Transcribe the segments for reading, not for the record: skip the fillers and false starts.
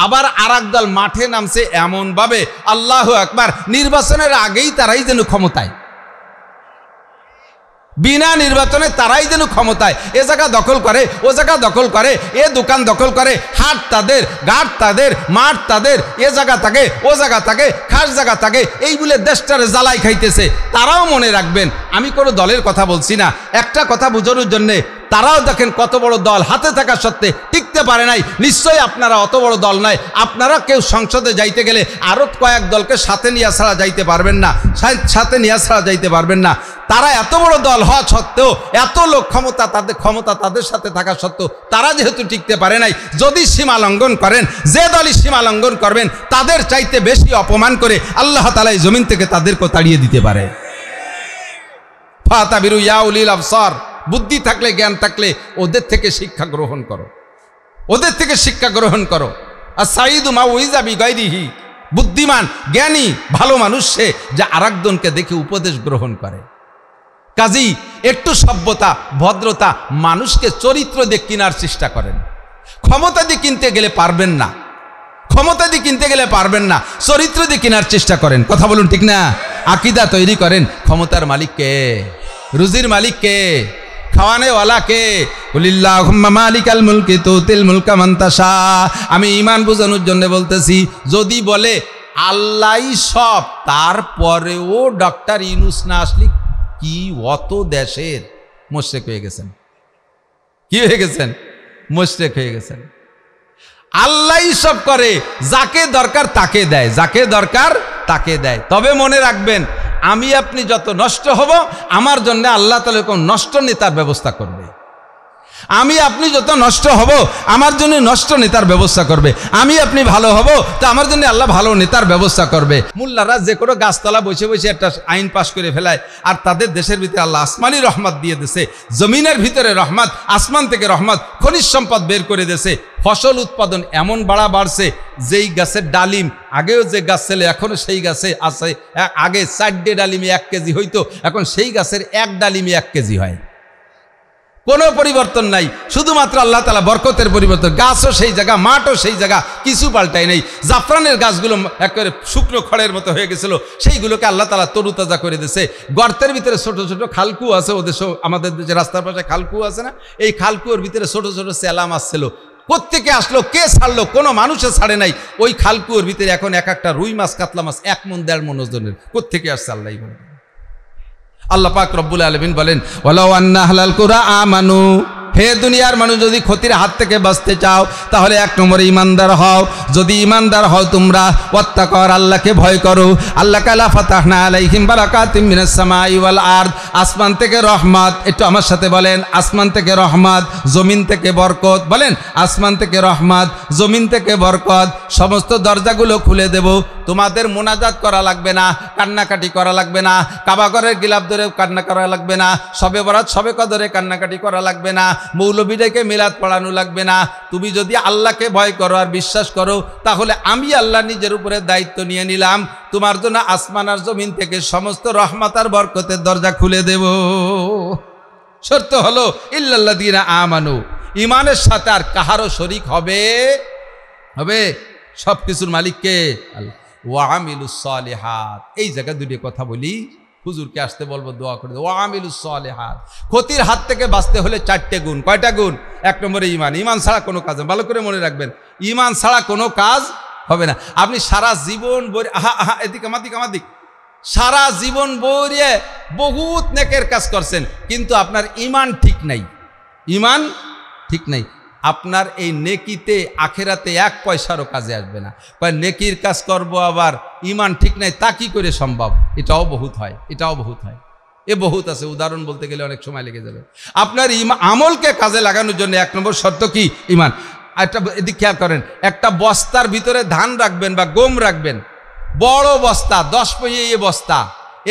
আবার আরেক দল মাঠে নামছে এমন ভাবে, আল্লাহু আকবার, নির্বাচনের আগেই তারাই যেন ক্ষমতায়, বিনা নির্বাচনে তারাই যেন ক্ষমতায়, এ জায়গা দখল করে, ও জায়গা দখল করে, এ দোকান দখল করে, হাট তাদের, ঘাট তাদের, মাঠ তাদের, এ জায়গা থাকে, ও জায়গা থাকে, খাস জায়গা থাকে, এই বলে দেশটারে জ্বালাই খাইতেছে। তারাও মনে রাখবেন, আমি কোনো দলের কথা বলছি না, একটা কথা বোঝানোর জন্যে, তারাও দেখেন কত বড় দল হাতে থাকা সত্ত্বে টিকতে পারে নাই। নিশ্চয়ই আপনারা অত বড় দল নয়, আপনারা কেউ সংসদে যাইতে গেলে আরো কয়েক দলকে সাথে নিয়ে ছাড়া যাইতে পারবেন না, সাথে নিয়ে ছাড়া যাইতে পারবেন না। তারা এত বড় দল হওয়া সত্ত্বেও, এত লোক ক্ষমতা তাদের সাথে থাকা সত্ত্বেও তারা যেহেতু টিকতে পারে নাই, যদি সীমা লঙ্ঘন করেন, যে দলই সীমা লঙ্ঘন করবেন, তাদের চাইতে বেশি অপমান করে আল্লাহ তাআলা এই জমিন থেকে তাদেরকে তাড়িয়ে দিতে পারে। ফাতাবিরু ইয়া উলিল আবসার, বুদ্ধি থাকলে, জ্ঞান থাকলে ওদের থেকে শিক্ষা গ্রহণ করো, ওদের থেকে শিক্ষা গ্রহণ করো। আর সাইদু মা উইজা বিগাইরিহি, বুদ্ধিমান জ্ঞানী ভালো মানুষ সে, যা আরেকজনকে দেখে উপদেশ গ্রহণ করে। কাজী একটু সভ্যতা, ভদ্রতা, মানুষকে চরিত্র দিয়ে কেনার চেষ্টা করেন। ক্ষমতা দিয়ে কিনতে গেলে পারবেন না, ক্ষমতা দিয়ে কিনতে গেলে পারবেন না, চরিত্র দিয়ে কেনার চেষ্টা করেন। কথা বলুন ঠিক না? আকিদা তৈরি করেন। ক্ষমতার মালিক কে? রুজির মালিক কে? খাওয়ানেওয়ালা কে? কুলিল্লাহুম্মা মালিকাল মুলকি তুতিল মুলকা মান তাশা। আমি ঈমান বোঝানোর জন্য বলতেছি, যদি বলে আল্লাহই সব, তারপরেও ডক্টর ইউনূস না আসলে কি অত দেশের মুশরিক হয়ে গেছেন। কি হয়ে গেছেন? মুশরিক হয়ে গেছেন। আল্লাহই সব করে, যাকে দরকার তাকে দেয়, যাকে দরকার তাকে দেয়। তবে মনে রাখবেন, আমি আপনি যত নষ্ট হব, আমার জন্য আল্লাহ তাআলা কোন নষ্ট নেতার ব্যবস্থা করবে। আমি আপনি যত নষ্ট হব, আমার জন্য নষ্ট নেতার ব্যবস্থা করবে। আমি আপনি ভালো হব, তো আমার জন্য আল্লাহ ভালো নেতার ব্যবস্থা করবে। মোল্লারা যে কোনো গাছতলা বসে বসে একটা আইন পাশ করে ফেলায়, আর তাদের দেশের ভিতরে আল্লাহ আসমানি রহমত দিয়ে দিছে, জমিনের ভিতরে রহমত, আসমান থেকে রহমত, খনিজ সম্পদ বের করে দিয়েছে। ফসল উৎপাদন এমন বাড়ছে, যেই গাছের ডালিম, আগেও যে গাছ ছিল এখনও সেই গাছে আছে। আগে 4টে ডালিমে 1 কেজি হইতো, এখন সেই গাছের 1 ডালিমে 1 কেজি হয়। কোনো পরিবর্তন নাই, শুধুমাত্র আল্লাহ তাআলা বরকতের পরিবর্তন। গাছও সেই জায়গা, মাঠও সেই জায়গা, কিছু পাল্টাই নেই। জাফরানের গাছগুলো একেবারে শুকনো খড়ের মতো হয়ে গেছিল, সেইগুলোকে আল্লাহ তাআলা তরুতাজা করে দিয়েছে। গর্তের ভিতরে ছোট ছোট খালকু আছে, ওদের আমাদের যে রাস্তার পাশে খালকু আছে না, এই খালকুর ভিতরে ছোট ছোট চেলা মাছ ছিল। কোত্থেকে আসলো, কে ছাড়লো? কোনো মানুষে ছাড়ে নাই। ওই খালকুর ভিতরে এখন এক একটা রুই মাছ, কাতলা মাছ 1 মণ 1.5 মণ ওজনের। কোত্থেকে আসছে আল্লাহই বলেন। আল্লাহ পাক রব্বুল আলামিন বলেন, ওয়ালাউ আন্না আহলাল কুরা আমানু, হে দুনিয়ার মানুষ, যদি ক্ষতির হাত থেকে বাঁচতে চাও, তাহলে 1 নম্বরে ইমানদার হও। যদি ইমানদার হও তোমরা, ওয়াত্তাকর, আল্লাহকে ভয় করো। আল্লাহ কালা ফাতাহনা আলাইহিম বারাকাতিম মিনাস সামাই ওয়াল আরদ, আসমান থেকে রহমত। একটু আমার সাথে বলেন, আসমান থেকে রহমত, জমিন থেকে বরকত। বলেন, আসমান থেকে রহমত, জমিন থেকে বরকত। সমস্ত দরজাগুলো খুলে দেব। তোমাদের মোনাজাত করা লাগবে না, কান্নাকাটি করা লাগবে না, কাবা ঘরের গিলাফ ধরে কান্না করা লাগবে না, শবে বরাত শবে কদরে কান্নাকাটি করা লাগবে না, মৌলবীদেরকে মিলাদ পড়ানো লাগবে না। তুমি যদি আল্লাহকে ভয় করো আর বিশ্বাস করো, তাহলে আমি আল্লাহ নিজের উপরে দায়িত্ব নিয়ে নিলাম, তোমার জন্য আসমান আর জমিন থেকে সমস্ত রহমত আর বরকতের দরজা খুলে দেব। শর্ত হলো ইল্লাল্লাযীনা আমানু, ঈমানের সাথে আর কাহারও শরীক হবে সব কিছুর মালিককে আল্লাহ। ওয়া আমিলুস সালিহাত, এই জায়গায় দুটো কথা বলি, হুজুরকে আসতে বলবো, দোয়া করে দেবো। ওয়া আমিলুস সালিহাত, ক্ষতির হাত থেকে বাঁচতে হলে 4টে গুণ। কয়টা গুণ? 1 নম্বরে ঈমান। ঈমান ছাড়া কোনো কাজ, ভালো করে মনে রাখবেন, ঈমান ছাড়া কোনো কাজ হবে না। আপনি সারা জীবন বই, এদিক আমার দিক, সারা জীবন বইয়ে বহুত নেকের কাজ করছেন, কিন্তু আপনার ঈমান ঠিক নাই, ঈমান ঠিক নাই। আপনার এই নেকিতে আখেরাতে 1 পয়সারও কাজে আসবে না। নেকির কাজ করব, আবার ঈমান ঠিক নাই, তা কি করে সম্ভব? এটাও বহুত হয়, এটাও বহুত হয়, এ বহুত আছে। উদাহরণ বলতে গেলে অনেক সময় লেগে যাবে। আপনার আমলকে কাজে লাগানোর জন্য 1 নম্বর শর্ত কি? ঈমান। একটা এদিক খেয়াল করেন, একটা বস্তার ভিতরে ধান রাখবেন বা গম রাখবেন, বড় বস্তা, 10 পয়সা বস্তা,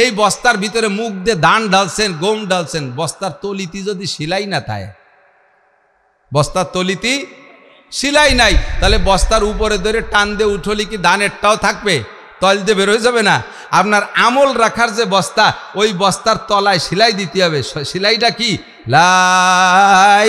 এই বস্তার ভিতরে মুখ দিয়ে ধান ঢালছেন, গম ঢালছেন, বস্তার তলিতি যদি সিলাই না থাকে, বস্তার তলিতি সিলাই নাই, তাহলে বস্তার উপরে ধরে টান দিয়ে উঠলি কি ধানেরটাও থাকবে? তল দিয়ে বের হয়ে যাবে না? আপনার আমল রাখার যে বস্তা, ওই বস্তার তলায় সিলাই দিতে হবে। সিলাইটা কি? লা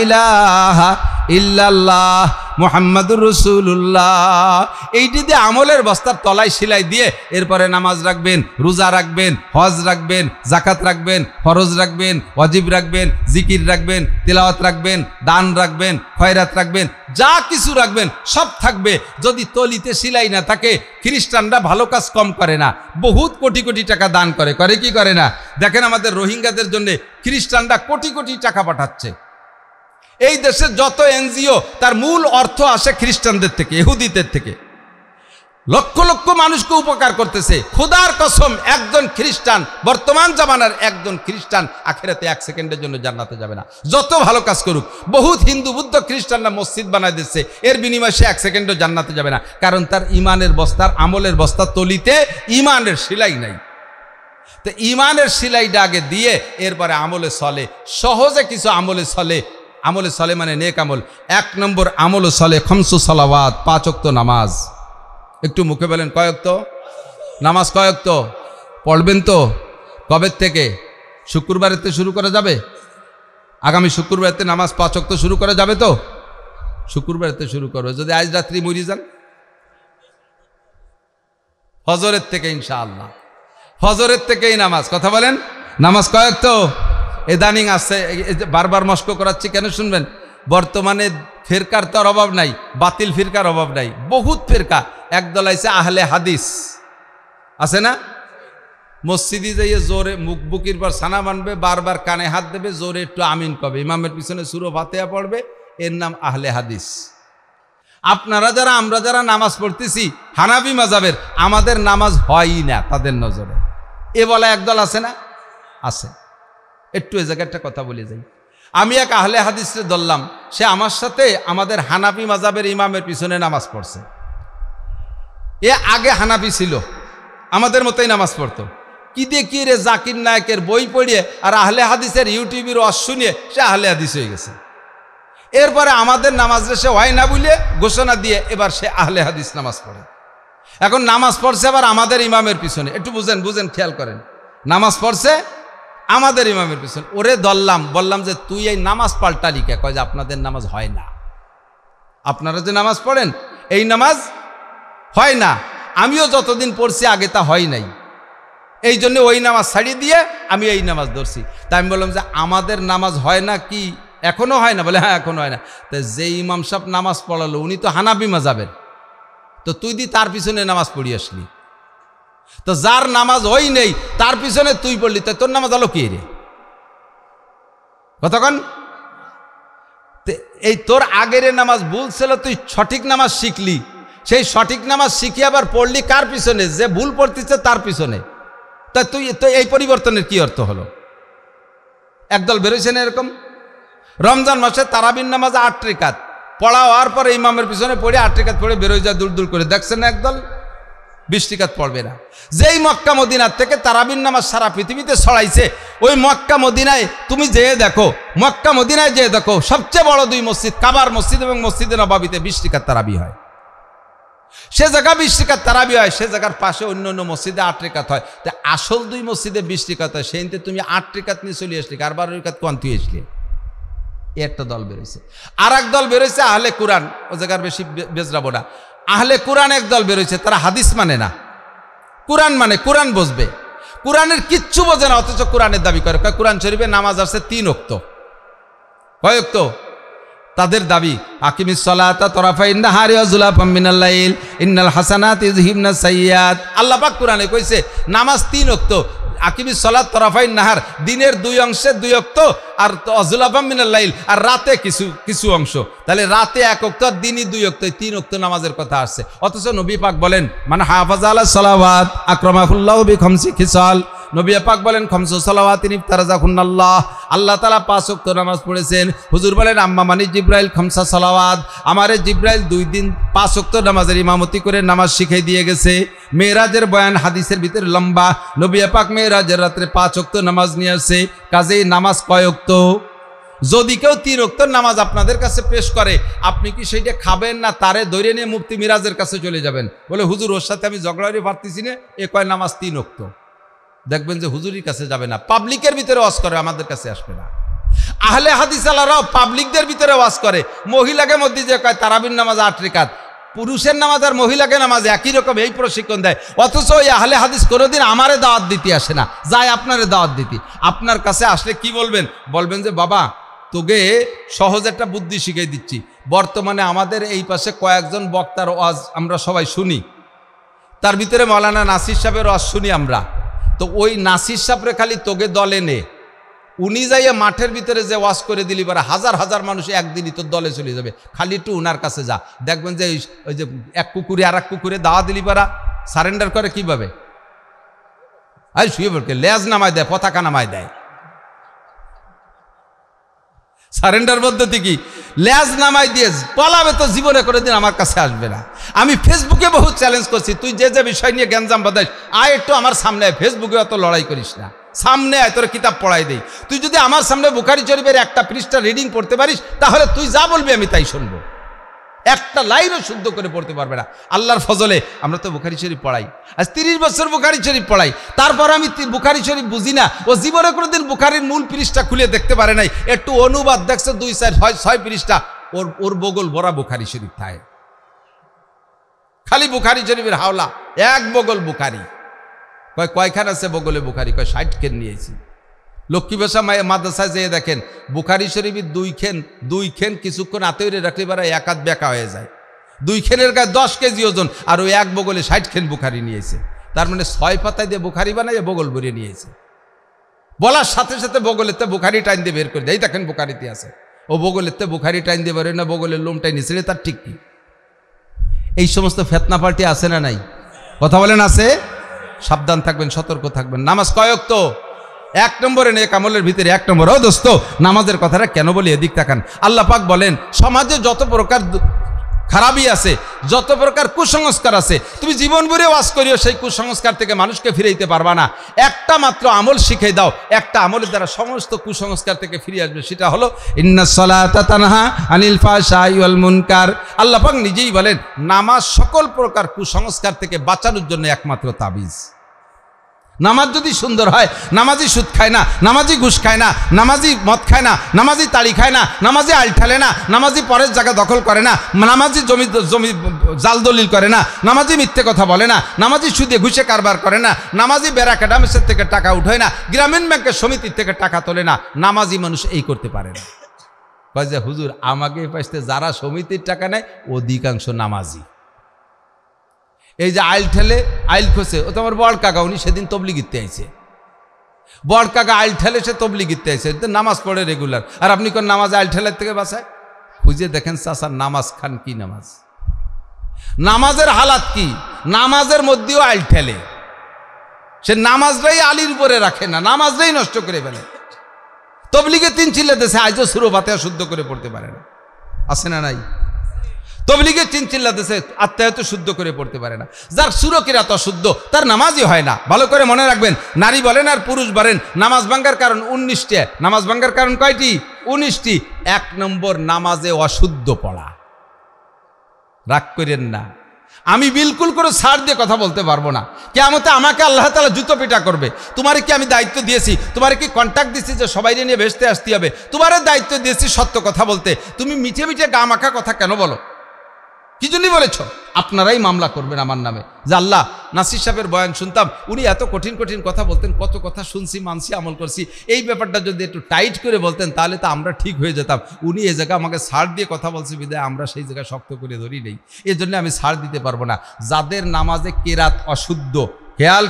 ইলাহা ইল্লাল্লাহ মুহাম্মাদুর রাসূলুল্লাহ। এইটি দিয়ে আমলের বস্তার তলায় সেলাই দিয়ে এরপরে নামাজ রাখবেন, রোজা রাখবেন, হজ রাখবেন, জাকাত রাখবেন, ফরজ রাখবেন, ওয়াজিব রাখবেন, জিকির রাখবেন, তিলাওয়াত রাখবেন, দান রাখবেন, খয়রাত রাখবেন, যা কিছু রাখবেন সব থাকবে। যদি তলিতে সেলাই না থাকে, খ্রিস্টানরা ভালো কাজ কম করে না, বহুত কোটি কোটি টাকা দান করে, করে কি করে না? দেখেন আমাদের রোহিঙ্গাদের জন্য খ্রিস্টানরা কোটি কোটি টাকা পাঠাচ্ছে। এই দেশের যত এনজিও তার মূল অর্থ আসে খ্রিস্টানদের থেকে, ইহুদিদের থেকে। লক্ষ লক্ষ মানুষকে উপকার করতেছে। খোদার কসম, একজন খ্রিস্টান, বর্তমান জামানার একজন খ্রিস্টান আখিরাতে 1 সেকেন্ডের জন্য জান্নাতে যাবে না, যত ভালো কাজ করুক। বহুত হিন্দু বুদ্ধ খ্রিস্টানরা মসজিদ বানায় দিচ্ছে, এর বিনিময়ে সে 1 সেকেন্ডও জান্নাতে যাবে না, কারণ তার ইমানের বস্তার, আমলের বস্তার তলিতে ইমানের সেলাই নাই। তো ইমানের সেলাইটা আগে দিয়ে এরপরে আমলে চলে, সহজে কিছু আমলে চলে। আমলে চলে মানে নেক আমল। 1 নম্বর আমলে চলে খামসু সালাওয়াত, 5 ওয়াক্ত নামাজ। একটু মুখে বলেন, কয় ওয়াক্ত নামাজ? কয় ওয়াক্ত পড়বেন তো? কবে থেকে? শুক্রবারেতে শুরু করা যাবে? আগামী শুক্রবারেতে নামাজ 5 ওয়াক্ত শুরু করা যাবে তো? শুক্রবারেতে শুরু করবে। যদি আজ রাত্রি মরি যান, ফজরের থেকে ইনশাআল্লাহ, ফজরের থেকেই নামাজ। কথা বলেন, নামাজ কয় ওয়াক্ত? এদানিং আছে, বারবার মস্ক করাচ্ছি কেন শুনবেন। বর্তমানে ফিরকার তো অভাব নাই, বাতিল ফিরকার অভাব নাই, বহুত ফিরকা। একদল আছে আহলে হাদিস, আছে না? মসজিদে যাইয়ে জোরে মুখ বুকির পর সানা মানবে, বারবার কানে হাত দেবে, জোরে একটু আমিন কবে, ইমামের পিছনে সূরা ফাতিহা পড়বে, এর নাম আহলে হাদিস। আপনারা যারা, আমরা যারা নামাজ পড়তেছি হানাফি মাযহাবের, আমাদের নামাজ হয়ই না তাদের নজরে, এ বলা একদল আছে না? আছে। একটু এ জায়গায় একটা কথা বলে যাই। আমি এক আহলে হাদিসে ধরলাম, সে আমার সাথে আমাদের হানাফি মাযহাবের ইমামের পিছনে নামাজ পড়ছে। এ আগে হানাফি ছিল, আমাদের মতোই নামাজ পড়তো। কি দিয়ে কি রে, জাকির নায়কের বই পড়িয়ে আর আহলে হাদিসের ইউটিউবের ওয়াজ শুনিয়ে সে আহলে হাদিস হয়ে গেছে। এরপরে আমাদের নামাজ সে হয় না বলে ঘোষণা দিয়ে এবার সে আহলে হাদিস নামাজ পড়ে। এখন নামাজ পড়ছে আবার আমাদের ইমামের পিছনে। একটু বুঝেন, বুঝেন, খেয়াল করেন। নামাজ পড়ছে আমাদের ইমামের পিছনে। ওরে দললাম, বললাম যে তুই এই নামাজ পাল্টালি কে? কয় যে আপনাদের নামাজ হয় না, আপনারা যে নামাজ পড়েন এই নামাজ হয় না। আমিও যতদিন পড়ছি আগে তা হয় নাই, এই জন্য ওই নামাজ ছাড়িয়ে দিয়ে আমি এই নামাজ ধরছি। তাই আমি বললাম যে আমাদের নামাজ হয় না কি এখনো হয় না? বলে হ্যাঁ এখনো হয় না। তো যে ইমাম সাহেব নামাজ পড়ালো উনি তো হানাফি মাযহাবের, তো তুই দি তার পিছনে নামাজ পড়ি আসলি। তো যার নামাজ হয় নেই তার পিছনে তুই পড়লি, তাই তোর নামাজ হলো কি রে? কতক্ষণ এই তোর আগের নামাজ ভুল ছিল, তুই সঠিক নামাজ শিখলি, সেই সঠিক নামাজ শিখে আবার পড়লি কার পিছনে? যে ভুল পড়তেছে তার পিছনে। তা তুই তো এই পরিবর্তনের কি অর্থ হলো? একদল বেরোইছে না এরকম। রমজান মাসে তারাবির নামাজ 8 রাকাত পড়া হওয়ার পরে ইমামের পিছনে পড়ে 8 রাকাত পড়ে বেরোয় যায় দূর দূর করে। দেখছেন না একদল 20 রাকাত পড়বে না। যেই মক্কা মদিনার থেকে তারাবির নামাজ সারা পৃথিবীতে ছড়াইছে, ওই মক্কা মদিনায় তুমি যেয়ে দেখো, মক্কা মদিনায় যেয়ে দেখো সবচেয়ে বড় 2 মসজিদ, কাবার মসজিদ এবং মসজিদে নববীতে 20 রাকাত তারাবি হয়। সে জায়গা 20 রাকাত তারাবি হয়, সে জায়গার পাশে অন্য অন্য মসজিদে 8 রাকাত হয়। তা আসল 2 মসজিদে 20 রাকাত হয়, সেইতে তুমি 8 রাকাত নিয়ে চলে আসলি, আর 12 রাকাত কোন তুই আসলি? একটা দল বেরোইছে। আর এক দল বেরোইছে আহলে কোরআন, ও জায়গার বেশি বেজরাবো না। আহলে কোরআন এক দল বেরোইছে, তারা হাদিস মানে না, কোরআন মানে কোরআন বসবে, কোরআনের কিচ্ছু বোঝে না, অথচ কোরআনের দাবি করে। কোরআন শরীফে নামাজ আছে 3 ওয়াক্ত। কয় ওয়াক্ত? তাদের দাবি আকিমিস সালাতা তরাফাইন নাহারি ওয়া যুলাফাম মিনাল লাইল ইন্নাল হাসানাতি ইযহিবনা সাইয়্যাত। আল্লাহ পাক কোরআনে কইছে নামাজ 3 ওয়াক্ত। আকিমিস সালাত তরাফাইন নাহার, দিনের 2 অংশে 2 ওয়াক্ত, আর যুলাফাম মিনাল লাইল, আর রাতে কিছু অংশ। তাহলে রাতে 1 ওয়াক্ত আর দিনই 2 ওয়াক্ত, 3 ওয়াক্ত নামাজের কথা আসছে। অথচ নবী পাক বলেন মান হাফাযা আলা সালাওয়াত আকরামাহুল্লাহু বিখামসি খিসাল। নবী পাক বলেন খামসু সালাওয়াতিন ইফতারাযাকুন্নাল্লাহ, আল্লাহ তাআলা 5 ওয়াক্ত নামাজ পড়েছেন। হুজুর বলেন আম্মা মানি জিব্রাইল খামসা সালাওয়াত, আমারে জিব্রাইল 2 দিন 5 ওয়াক্ত নামাজের ইমামতি করে নামাজ শিখিয়ে দিয়ে গেছে। মেরাজের বয়ান হাদিসের ভিতরে লম্বা। নবী পাক মেরাজের রাতে 5 ওয়াক্ত নামাজ নিয়ে আসে। কাজেই নামাজ কয় ওয়াক্ত? যদি কেউ 3 ওয়াক্ত নামাজ আপনাদের কাছে পেশ করে, আপনি কি সেইটা খাবেন না তারে ধরে নিয়ে মুফতি মিরাজের কাছে চলে যাবেন? বলে হুজুর ওর সাথে আমি ঝগড়াড়ি পারতেছি না, এ কয় নামাজ 3 ওয়াক্ত। দেখবেন যে হুজুরির কাছে যাবে না, পাবলিকের ভিতরে ওয়াজ করে, আমাদের কাছে আসবে না। আহলে হাদিস আলারাও পাবলিকদের ভিতরে ওয়াজ করে, মহিলাকে মধ্যে যে কয় তারাবির নামাজ 8 রাকাত, পুরুষের নামাজ আর মহিলাকে নামাজ একই রকম, এই প্রশিক্ষণ দেয়। অথচ ওই আহলে হাদিস কোনোদিন আমারে দাওয়াত দিতে আসে না, যায় আপনারে দাওয়াত দিতে। আপনার কাছে আসলে কি বলবেন? বলবেন যে বাবা তোকে সহজ একটা বুদ্ধি শিখিয়ে দিচ্ছি। বর্তমানে আমাদের এই পাশে কয়েকজন বক্তার ওয়াজ আমরা সবাই শুনি, তার ভিতরে মৌলানা নাসির সাহেবের ওয়াজ শুনি আমরা। তো ওই নাসির সাহেবরে খালি তোকে দলে নে, উনি যাইয়া মাঠের ভিতরে যে ওয়াজ করে দিলি পারে হাজার হাজার মানুষ একদিনই তোর দলে চলে যাবে, খালি একটু উনার কাছে যা, দেখবেন যে ওই যে এক কুকুরে আর এক কুকুরে দাওয়া দিলি পারা সারেন্ডার করে কিভাবে, আই শুয়ে পড়কে লেজ নামায় দেয়, পতাকা নামায় দেয়। সারেন্ডার পদ্ধতি কি? লেজ নামাই দিয়ে পালাবে, তো জীবনে কোনোদিন আমার কাছে আসবে না। আমি ফেসবুকে বহু চ্যালেঞ্জ করছি, তুই যে যে বিষয় নিয়ে গ্যাঞ্জাম বাদাইস আয় একটু আমার সামনে, ফেসবুকে অত লড়াই করিস না, সামনে আয়, তোর কিতাব পড়াই দেই। তুই যদি আমার সামনে বুখারী শরীফের একটা পৃষ্ঠা রিডিং পড়তে পারিস, তাহলে তুই যা বলবি আমি তাই শুনবো। একটা লাইনও শুদ্ধ করে পড়তে পারবে না। আল্লাহর ফজলে আমরা তো বুখারী শরীফ পড়াই, আজ 30 বছর বুখারী শরীফ পড়াই, তারপর আমি বুখারী শরীফ বুঝি না। ও জীবনে কোনোদিন বুখারীর মূল পৃষ্ঠা খুলে দেখতে পারে নাই, একটু অনুবাদ দেখছে 2, 4, 6 পৃষ্ঠা, ওর বগল ভরা বুখারী শরীফ থাকে, খালি বুখারী শরীফের হাওলা, এক বগল বুখারী। কয়খান আছে বগলে বুখারী? 60 খেন নিয়েছি। লক্ষ্মী ভাষা মাদ্রাসায় যেয়ে দেখেন বুখারী শরীফের 2 খেন কিছুক্ষণ আতইরে রাখলে বারা এক হাত বেঁকা হয়ে যায়। 2 খেনের গায়ে 10 কেজি ওজন, আর ওই এক বগলে 60 খেন বুখারী নিয়েছে। তার মানে 6 পাতায় দিয়ে বুখারী বানায় বগল ভরে নিয়েছে। বলার সাথে সাথে বগলেতে বুখারী টাইন দিয়ে বের করে দেয়, দেখেন বুখারীতে আছে। ও বগলেতে বুখারী টাইন দিয়ে বেরোয় না, বগলের লোম টাইন নিয়েছিল, তার ঠিক কি? এই সমস্ত ফেতনা পার্টি আছে না নাই? কথা বলেন আছে? সাবধান থাকবেন, সতর্ক থাকবেন। নামাজ কয় ওয়াক্ত? 1 নম্বরে নেক আমলের ভিতরে 1 নম্বর। ও দোস্ত, নামাজের কথাটা কেন বলি এদিক তাকান। আল্লাহ পাক বলেন সমাজে যত প্রকার খারাপই আছে, যত প্রকার কুসংস্কার আছে, তুমি জীবন ভরে ওয়াজ করিও সেই কুসংস্কার থেকে মানুষকে ফিরাইতে পারবা না। একটা মাত্র আমল শিখিয়ে দাও, একটা আমলের দ্বারা সমস্ত কুসংস্কার থেকে ফিরে আসবে, সেটা হলো ইন্নাস সালাতা তানহা আনিল ফাহশাই ওয়াল মুনকার। আল্লাহ পাক নিজেই বলেন নামাজ সকল প্রকার কুসংস্কার থেকে বাঁচানোর জন্য একমাত্র তাবিজ। নামাজ যদি সুন্দর হয়, নামাজি সুদ খায় না, নামাজি ঘুষ খায় না, নামাজি মদ খায় না, নামাজি তাড়ি খায় না, নামাজি আল ঠেলে না, নামাজি পরের জায়গা দখল করে না, নামাজি জমি জাল দলিল করে না, নামাজি মিথ্যে কথা বলে না, নামাজি সুদে ঘুষে কারবার করে না, নামাজি বেড়া ক্যাডামেসের থেকে টাকা উঠায় না, গ্রামীণ ব্যাংকের সমিতির থেকে টাকা তোলে না। নামাজি মানুষ এই করতে পারে না। কয় যে হুজুর আমাকে পাইতে যারা সমিতির টাকা নেয় অধিকাংশ নামাজি। এই যে আইল ঠেলে আইল খোসে, ও তো আমার বড় কাকা, উনি সেদিন তবলিগিতে আইছে। বড় কাকা আইল ঠেলে সে তবলিগিতে আইছে, নামাজ পড়ে রেগুলার। আর আপনি কোন নামাজ আইল ঠেলের থেকে বাঁচায়? খুঁজে দেখেন চাচার নামাজ খান কি নামাজ, নামাজের হালাত কি? নামাজের মধ্যেও আইল ঠেলে, সে নামাজটাই আলির উপরে রাখে না, নামাজটাই নষ্ট করে ফেলে। তবলিগে 3 চিল্লা দেশে আজও সুরো ফাতিহা শুদ্ধ করে পড়তে পারে না, আছে না নাই? তবলিগে 3 চিল্লা দেশে আত্মায়াত শুদ্ধ করে পড়তে পারে না। যার সুরো কিরাত অশুদ্ধ তার নামাজই হয় না। ভালো করে মনে রাখবেন, নারী বলেন আর পুরুষ বলেন, নামাজ ভাঙ্গার কারণ 19টা। নামাজ ভাঙ্গার কারণ কয়টি? 19টি। 1 নম্বর নামাজে অশুদ্ধ পড়া। রাগ করেন না, আমি বিলকুল করে ছাড় দিয়ে কথা বলতে পারবো না। কিয়ামতে আমাকে আল্লাহ তাআলা জুতো পিটা করবে। তোমারে কি আমি দায়িত্ব দিয়েছি? তোমারে কি কন্ট্যাক্ট দিয়েছি যে সবাই নিয়ে ভেস্তে আসতে হবে? তোমারে দায়িত্ব দিয়েছি সত্য কথা বলতে, তুমি মিঠে মিঠে গা মাখা কথা কেন বলো? কি জন্যই বলেছ? আপনারাই মামলা করবেন আমার নামে যে আল্লাহ, নাসির সাহেবের বয়ান শুনতাম, উনি এত কঠিন কঠিন কথা বলতেন, কত কথা শুনছি, মানছি, আমল করছি, এই ব্যাপারটা যদি একটু টাইট করে বলতেন তাহলে তো আমরা ঠিক হয়ে যেতাম। উনি এই জায়গায় আমাকে ছাড় দিয়ে কথা বলছে বিদায় আমরা সেই জায়গায় শক্ত করে ধরি নেই, এই জন্য আমি ছাড় দিতে পারবো না। যাদের নামাজে কেরাত অশুদ্ধ,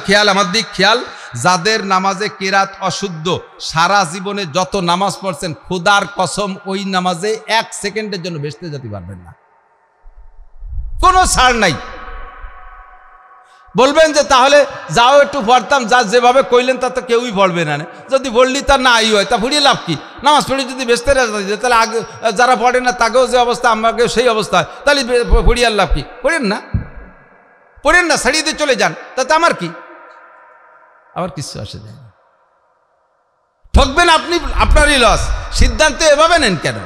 খেয়াল আমার দিক খেয়াল, যাদের নামাজে কেরাত অশুদ্ধ, সারা জীবনে যত নামাজ পড়ছেন খোদার কসম ওই নামাজে 1 সেকেন্ডের জন্য ভেস্তে যেতে পারবেন না, কোনো ছাড় নাই। বলবেন যে তাহলে যাও একটু পড়তাম, যা যেভাবে কইলেন তা তো কেউই পড়বে না, যদি পড়লি তা না ই হয় তা ফুরিয়ে লাভ কি? নামাজ পড়ি যদি বেসতে তাহলে আগে যারা পড়ে না তাকেও যে অবস্থা আমাকেও সেই অবস্থা, তাহলে পড়িয়ার লাভ কি? পড়েন না, ছাড়িয়ে দিয়ে চলে যান, তাতে আমার কি? আমার কিছু আসে যায় না। ঠকবেন আপনি, আপনারই লস। সিদ্ধান্ত এভাবে নেন কেন?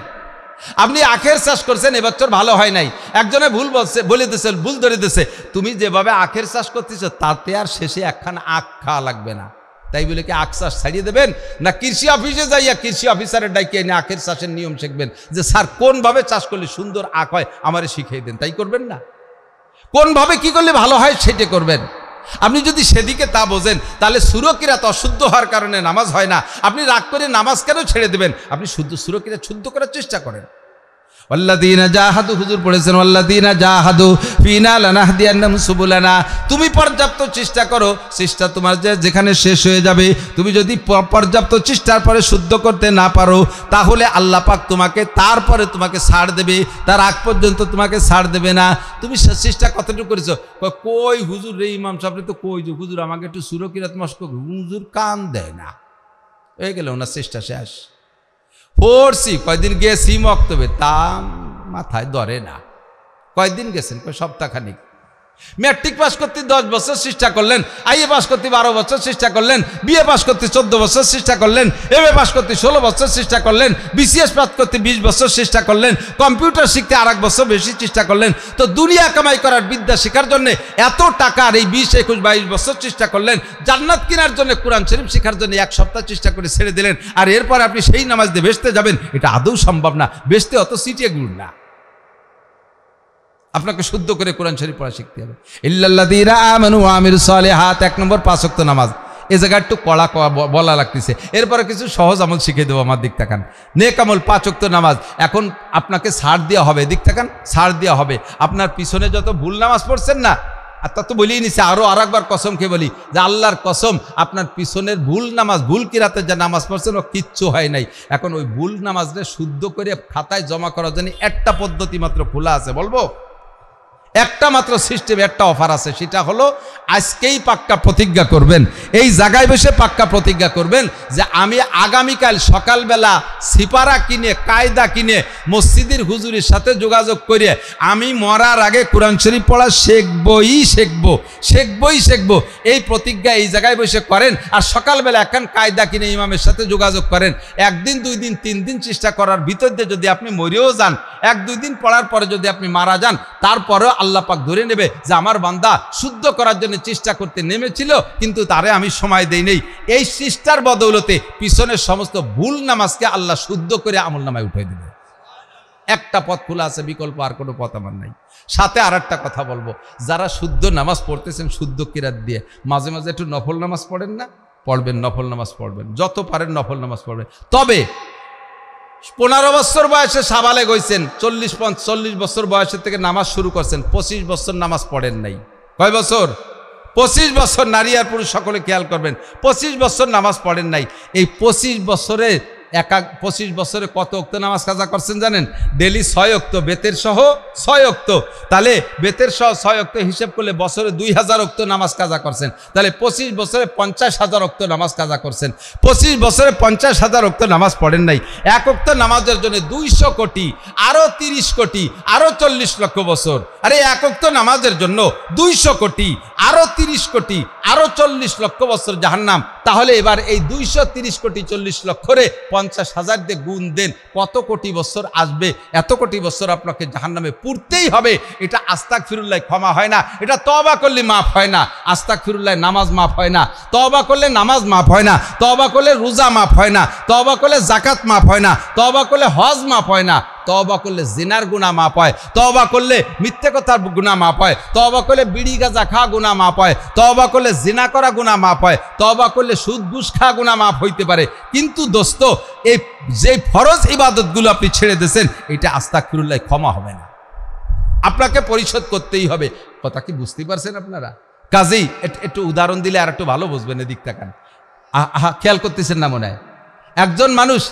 আপনি আখের চাষ করছেন, এবছর ভালো হয় নাই, একজনে ভুল বলে দিয়েছে, ভুল ধরে দিয়েছে, তুমি যেভাবে আখের চাষ করতেছ তাতে আর শেষে একখান আখ খাওয়া লাগবে না, তাই বলে কি আখ চাষ ছাড়িয়ে দেবেন? না কৃষি অফিসে যাইয়া কৃষি অফিসারের ডাইকে এনে আখের চাষের নিয়ম শিখবেন যে স্যার কোনভাবে চাষ করলে সুন্দর আখ হয় আমারে শিখিয়ে দেন? তাই করবেন না। কোনভাবে কি করলে ভালো হয় সেটা করবেন। আপনি যদি সেদিকে তা বোঝেন তাহলে সুরকিরাত অশুদ্ধ হওয়ার কারণে নামাজ হয় না। আপনি রাগ করে নামাজ কেন ছেড়ে দেবেন? আপনি শুদ্ধ সুরকিরাত শুদ্ধ করার চেষ্টা করেন। ওয়াল্লাযীনা জাহাদু, হুজুর পড়েছেন ওয়াল্লাযীনা জাহাদু ফিনা লানাহদিয়ান্নাহুম সুবুলানা। তুমি পর্যাপ্ত চেষ্টা করো, চেষ্টা তোমার যেখানে শেষ হয়ে যাবে, তুমি যদি পর্যাপ্ত চেষ্টার পরে শুদ্ধ করতে না পারো তাহলে আল্লাহ পাক তোমাকে তারপরে তোমাকে ছাড় দেবে, তার আগ পর্যন্ত তোমাকে ছাড় দেবে না। তুমি চেষ্টা কতটুকু করেছো? কই হুজুর রে ইমাম সাহেব তো কই যে হুজুর আমাকে একটু সুরকিরাত মস্ক, হুজুর কান দেয় না, হয়ে গেল ওনার চেষ্টা শেষ। পড়ছি কয়দিন গেছি মক্তবে, তা মাথায় ধরে না। কয়দিন গেছেন? সপ্তাহখানিক। ম্যাট্রিক পাস করতে 10 বছর চেষ্টা করলেন, আইএ পাস করতে 12 বছর চেষ্টা করলেন, বিএ পাস করতে 14 বছর চেষ্টা করলেন, এমএ পাস করতে 16 বছর চেষ্টা করলেন, বিসিএস পাস করতে 20 বছর চেষ্টা করলেন, কম্পিউটার শিখতে আর 1 বছর বেশি চেষ্টা করলেন। তো দুনিয়া কামাই করার বিদ্যা শেখার জন্য এত টাকা আর এই 20, 21, 22 বছর চেষ্টা করলেন। জান্নাত কেনার জন্য, কোরআন শরীফ শেখার জন্য 1 সপ্তাহ চেষ্টা করে ছেড়ে দিলেন। আর এরপর আপনি সেই নামাজ দিয়ে বেহেশতে যাবেন, এটা আদৌ সম্ভব না। বেহেশতে অত সিটিয়ে গুণ না। আপনাকে শুদ্ধ করে কোরআন শরীফ পড়া শিখতে হবে। ইল্লাল্লাযীনা আমানু ওয়া আমিলুস সালিহাত, 1 নম্বর 5 ওয়াক্ত নামাজ। এই জায়গা একটু কড়া বলা লাগতেছে, এরপরে কিছু সহজ আমল শিখিয়ে দেবো। আমার দিক তাকান, নেক আমল 5 ওয়াক্ত নামাজ। এখন আপনাকে ছাড় দেওয়া হবে, দিক তাকান, ছাড় দেওয়া হবে। আপনার পিছনে যত ভুল নামাজ পড়ছেন না, আর তা তো বলেই নিছে, আরও আরেকবার কসমকে বলি যে আল্লাহর কসম আপনার পিছনের ভুল নামাজ, ভুল কিরাতে যা নামাজ পড়ছেন ও কিচ্ছু হয় নাই। এখন ওই ভুল নামাজটা শুদ্ধ করে খাতায় জমা করার জন্য একটা পদ্ধতি মাত্র খোলা আছে, বলবো? একটা মাত্র সিস্টেম, একটা অফার আছে, সেটা হলো আজকেই পাক্কা প্রতিজ্ঞা করবেন, এই জায়গায় বসে পাক্কা প্রতিজ্ঞা করবেন যে আমি আগামীকাল সকালবেলা সিপারা কিনে, কায়দা কিনে মসজিদের হুজুরের সাথে যোগাযোগ করে আমি মরার আগে কোরআন শরীফ পড়া শিখবো। এই প্রতিজ্ঞা এই জায়গায় বসে করেন। আর সকালবেলা একখান কায়দা কিনে ইমামের সাথে যোগাযোগ করেন। 1 দিন 2 দিন 3 দিন চেষ্টা করার ভিতর দিয়ে যদি আপনি মরেও যান, 1-2 দিন পড়ার পরে যদি আপনি মারা যান, তারপরেও আল্লাহ পাক ধরে নেবে যে আমার বান্দা শুদ্ধ করার জন্য চেষ্টা করতে নেমেছিল, কিন্তু তারে আমি সময় দেই নেই। এই চেষ্টার বদৌলতে পিছনের সমস্ত ভুল নামাজকে আল্লাহ শুদ্ধ করে আমল নামায় উঠে দেবে। একটা পথ খোলা আছে, বিকল্প আর কোনো পথ আমার নাই। সাথে আর একটা কথা বলবো, যারা শুদ্ধ নামাজ পড়তেছেন শুদ্ধ কিরাত দিয়ে, মাঝে মাঝে একটু নফল নামাজ পড়েন না? পড়বেন, নফল নামাজ পড়বেন, যত পারেন নফল নামাজ পড়বেন। তবে 15 বছর বয়সে সাবালেগ হয়েছেন, 40 বছর বয়সের থেকে নামাজ শুরু করছেন, 25 বছর নামাজ পড়েন নাই। কয় বছর? 25 বছর। নারী আর পুরুষ সকলে খেয়াল করবেন, 25 বছর নামাজ পড়েন নাই। এই 25 বছরে 25 বছরে কত ওয়াক্ত নামাজ কাজা করছেন জানেন? ডেলি 6 ওয়াক্ত, বেতের সহ 6 ওয়াক্ত। তাহলে বেতের সহ 6 ওয়াক্ত হিসেব করলে বছরে 2000 ওয়াক্ত নামাজ কাজা করছেন। তাহলে 25 বছরে 50,000 ওয়াক্ত নামাজ কাজা করছেন। 25 বছরে 50,000 ওয়াক্ত নামাজ পড়েন নাই। 1 ওয়াক্ত নামাজের জন্য 200 কোটি, আরো 30 কোটি, আরো 40 লক্ষ বছর। আরে 1 ওয়াক্ত নামাজের জন্য 200 কোটি, আরো 30 কোটি, আরো 40 লক্ষ বছর জাহান্নাম। তাহলে এবার এই 230 কোটি 40 লক্ষরে 50,000 দিয়ে গুণ দেন, কত কোটি বছর আসবে? এত কোটি বছর আপনাকে জাহান্নামে পুড়তেই হবে। এটা আস্তাগফিরুল্লাহ ক্ষমা হয় না, এটা তওবা করলে মাফ হয় না। আস্তাগফিরুল্লাহ নামাজ মাফ হয় না, তওবা করলে নামাজ মাফ হয় না, তওবা করলে রোজা মাফ হয় না, তওবা করলে যাকাত মাফ হয় না, তওবা করলে হজ মাফ হয় না, তওবা করলে জিনার গুনাহ মাফ হয়, তওবা করলে মিথ্যে কথার গুনাহ মাফ হয়, তওবা করলে বিড়ি গাঁজা খাওয়া গুনাহ মাফ হয়, তওবা করলে জিনা করা গুনাহ মাফ হয়, তওবা করলে সুদ ঘুষ খাওয়া গুনাহ মাফ হইতে পারে। কিন্তু দোস্ত, এই যে ফরজ ইবাদতগুলো আপনি ছেড়ে দিয়েছেন, এটা আস্তাগফিরুল্লাহ ক্ষমা হবে না, আপনাকে পরিশোধ করতেই হবে। কথা কি বুঝতে পারছেন আপনারা? কাজেই একটু উদাহরণ দিলে আর একটু ভালো বুঝবেন। এদিক তাকান, খেয়াল করতেছেন না মনে হয়? একজন মানুষ,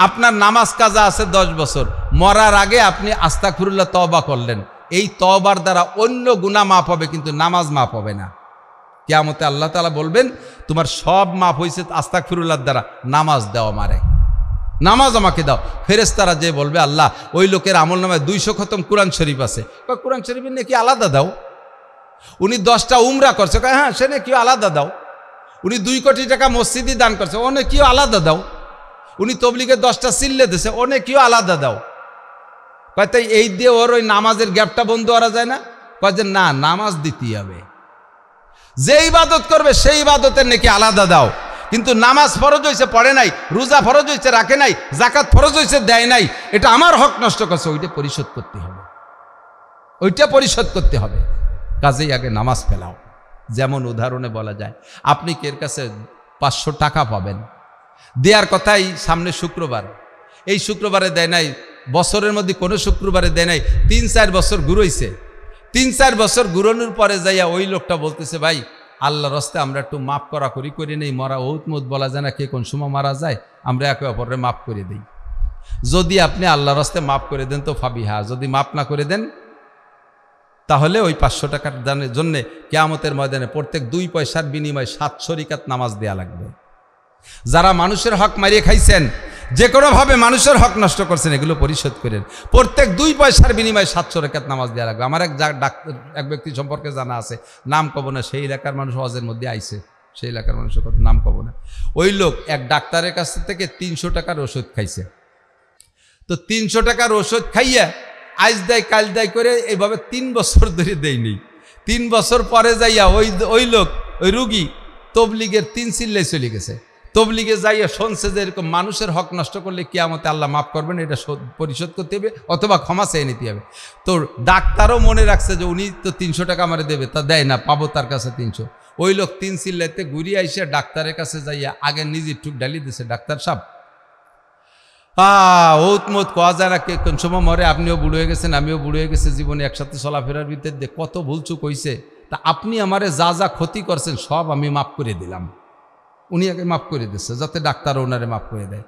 আপনার নামাজ কাজা আছে 10 বছর, মরার আগে আপনি আস্তাগফিরুল্লাহ তওবা করলেন, এই তওবার দ্বারা অন্য গুনাহ মাফ হবে, কিন্তু নামাজ মাফ হবে না। কিয়ামতে আল্লাহ তাআলা বলবেন তোমার সব মাফ হয়েছে আস্তাগফিরুল্লাহর দ্বারা, নামাজ দাও আমারে, নামাজ আমাকে দাও। ফেরেশতারা যে বলবে আল্লাহ ওই লোকের আমল নামায় 200 খতম কোরআন শরীফ আছে, কোরআন শরীফের নাকি আলাদা দাও। উনি 10টা উমরা করছে, হ্যাঁ সে নাকি আলাদা দাও। উনি 2 কোটি টাকা মসজিদে দান করছে, ও নাকিও আলাদা দাও। উনি তবলিগে 10টা সিল্লে দিছে, ও নাকিও আলাদা দাও। তাই এই দিয়ে ওর ওই নামাজের গ্যাপটা বন্ধ করা যায় না? কয় যে না, নামাজ দিতেই হবে। যে ইবাদত করবে সেই ইবাদতের নাকি আলাদা দাও। কিন্তু নামাজ ফরজ হয়েছে পড়ে নাই, রোজা ফরজ হয়েছে রাখে নাই, যাকাত ফরজ হয়েছে দেয় নাই, এটা আমার হক নষ্ট করছে, ওইটা পরিশোধ করতে হবে, ওইটা পরিশোধ করতে হবে। কাজেই আগে নামাজ ফেলাও। যেমন উদাহরণে বলা যায়, আপনি এর কাছে 500 টাকা পাবেন, দেওয়ার কথাই সামনে শুক্রবার, এই শুক্রবারে দেয় নাই, বছরের মধ্যে কোনো শুক্রবারে দেয় নাই, 3-4 বছর ঘুরইছে, 3-4 বছর ঘুরানোর পরে যাইয়া ওই লোকটা বলতেছে, ভাই আল্লাহর রাস্তে আমরা একটু মাফ করি নেই, মরা ঔত বলা যায় না, কে কোন সময় মারা যায়, আমরা একে অপরের মাফ করে দিই। যদি আপনি আল্লাহর রাস্তে মাফ করে দেন তো ফাবিহা, যদি মাফ না করে দেন তাহলে ওই 500 টাকার দানের জন্য কিয়ামতের ময়দানে প্রত্যেক 2 পয়সার বিনিময়ে 700 রাকাত নামাজ দেয়া লাগবে। যারা মানুষের হক মারিয়ে খাইছেন, যে কোনোভাবে মানুষের হক নষ্ট করছেন, এগুলো পরিশোধ করেন। প্রত্যেক 2 পয়সার বিনিময়ে 700 রাকাত নামাজ দেওয়া লাগবে। আমার এক ব্যক্তি সম্পর্কে জানা আছে, নাম কব না, সেই এলাকার মানুষ হজের মধ্যে আইছে, সেই এলাকার মানুষের কথা নাম কব না। ওই লোক এক ডাক্তারের কাছ থেকে 300 টাকার ওষুধ খাইছে। তো 300 টাকার ওষুধ খাইয়া আজ দেয় কাল দেয় করে এইভাবে 3 বছর ধরে দেয়নি। 3 বছর পরে যাইয়া ওই লোক, ওই রুগী তবলিগের 3 চিল্লাই চলে গেছে। তবলিগে যাইয়া শুনছে যে এরকম মানুষের হক নষ্ট করলে কিয়ামতে আল্লাহ মাফ করবেন, এটা পরিশোধ করতে হবে অথবা ক্ষমা চেয়ে নিতে হবে। তো ডাক্তারও মনে রাখছে যে উনি তো 300 টাকা আমারে দেবে, তা দেয় না, পাবো তার কাছে 300। ওই লোক 3 চিল্লাইতে ঘুরিয়ে আইসে ডাক্তারের কাছে যাইয়া আগে নিজে ঠুক ডালি দিছে, ডাক্তার সাহেব ওত কোয়া যায় না, কে কোন সময় মরে, আপনিও বুড়ো হয়ে গেছেন, আমিও বুড়ো হয়ে গেছে, জীবনে একসাথে চলাফেরার ভিতর দিয়ে কত ভুলচুক হয়েছে, তা আপনি আমারে যা যা ক্ষতি করছেন সব আমি মাফ করে দিলাম। উনি আগে মাফ করে দিচ্ছে যাতে ডাক্তার ওনারে মাফ করে দেয়।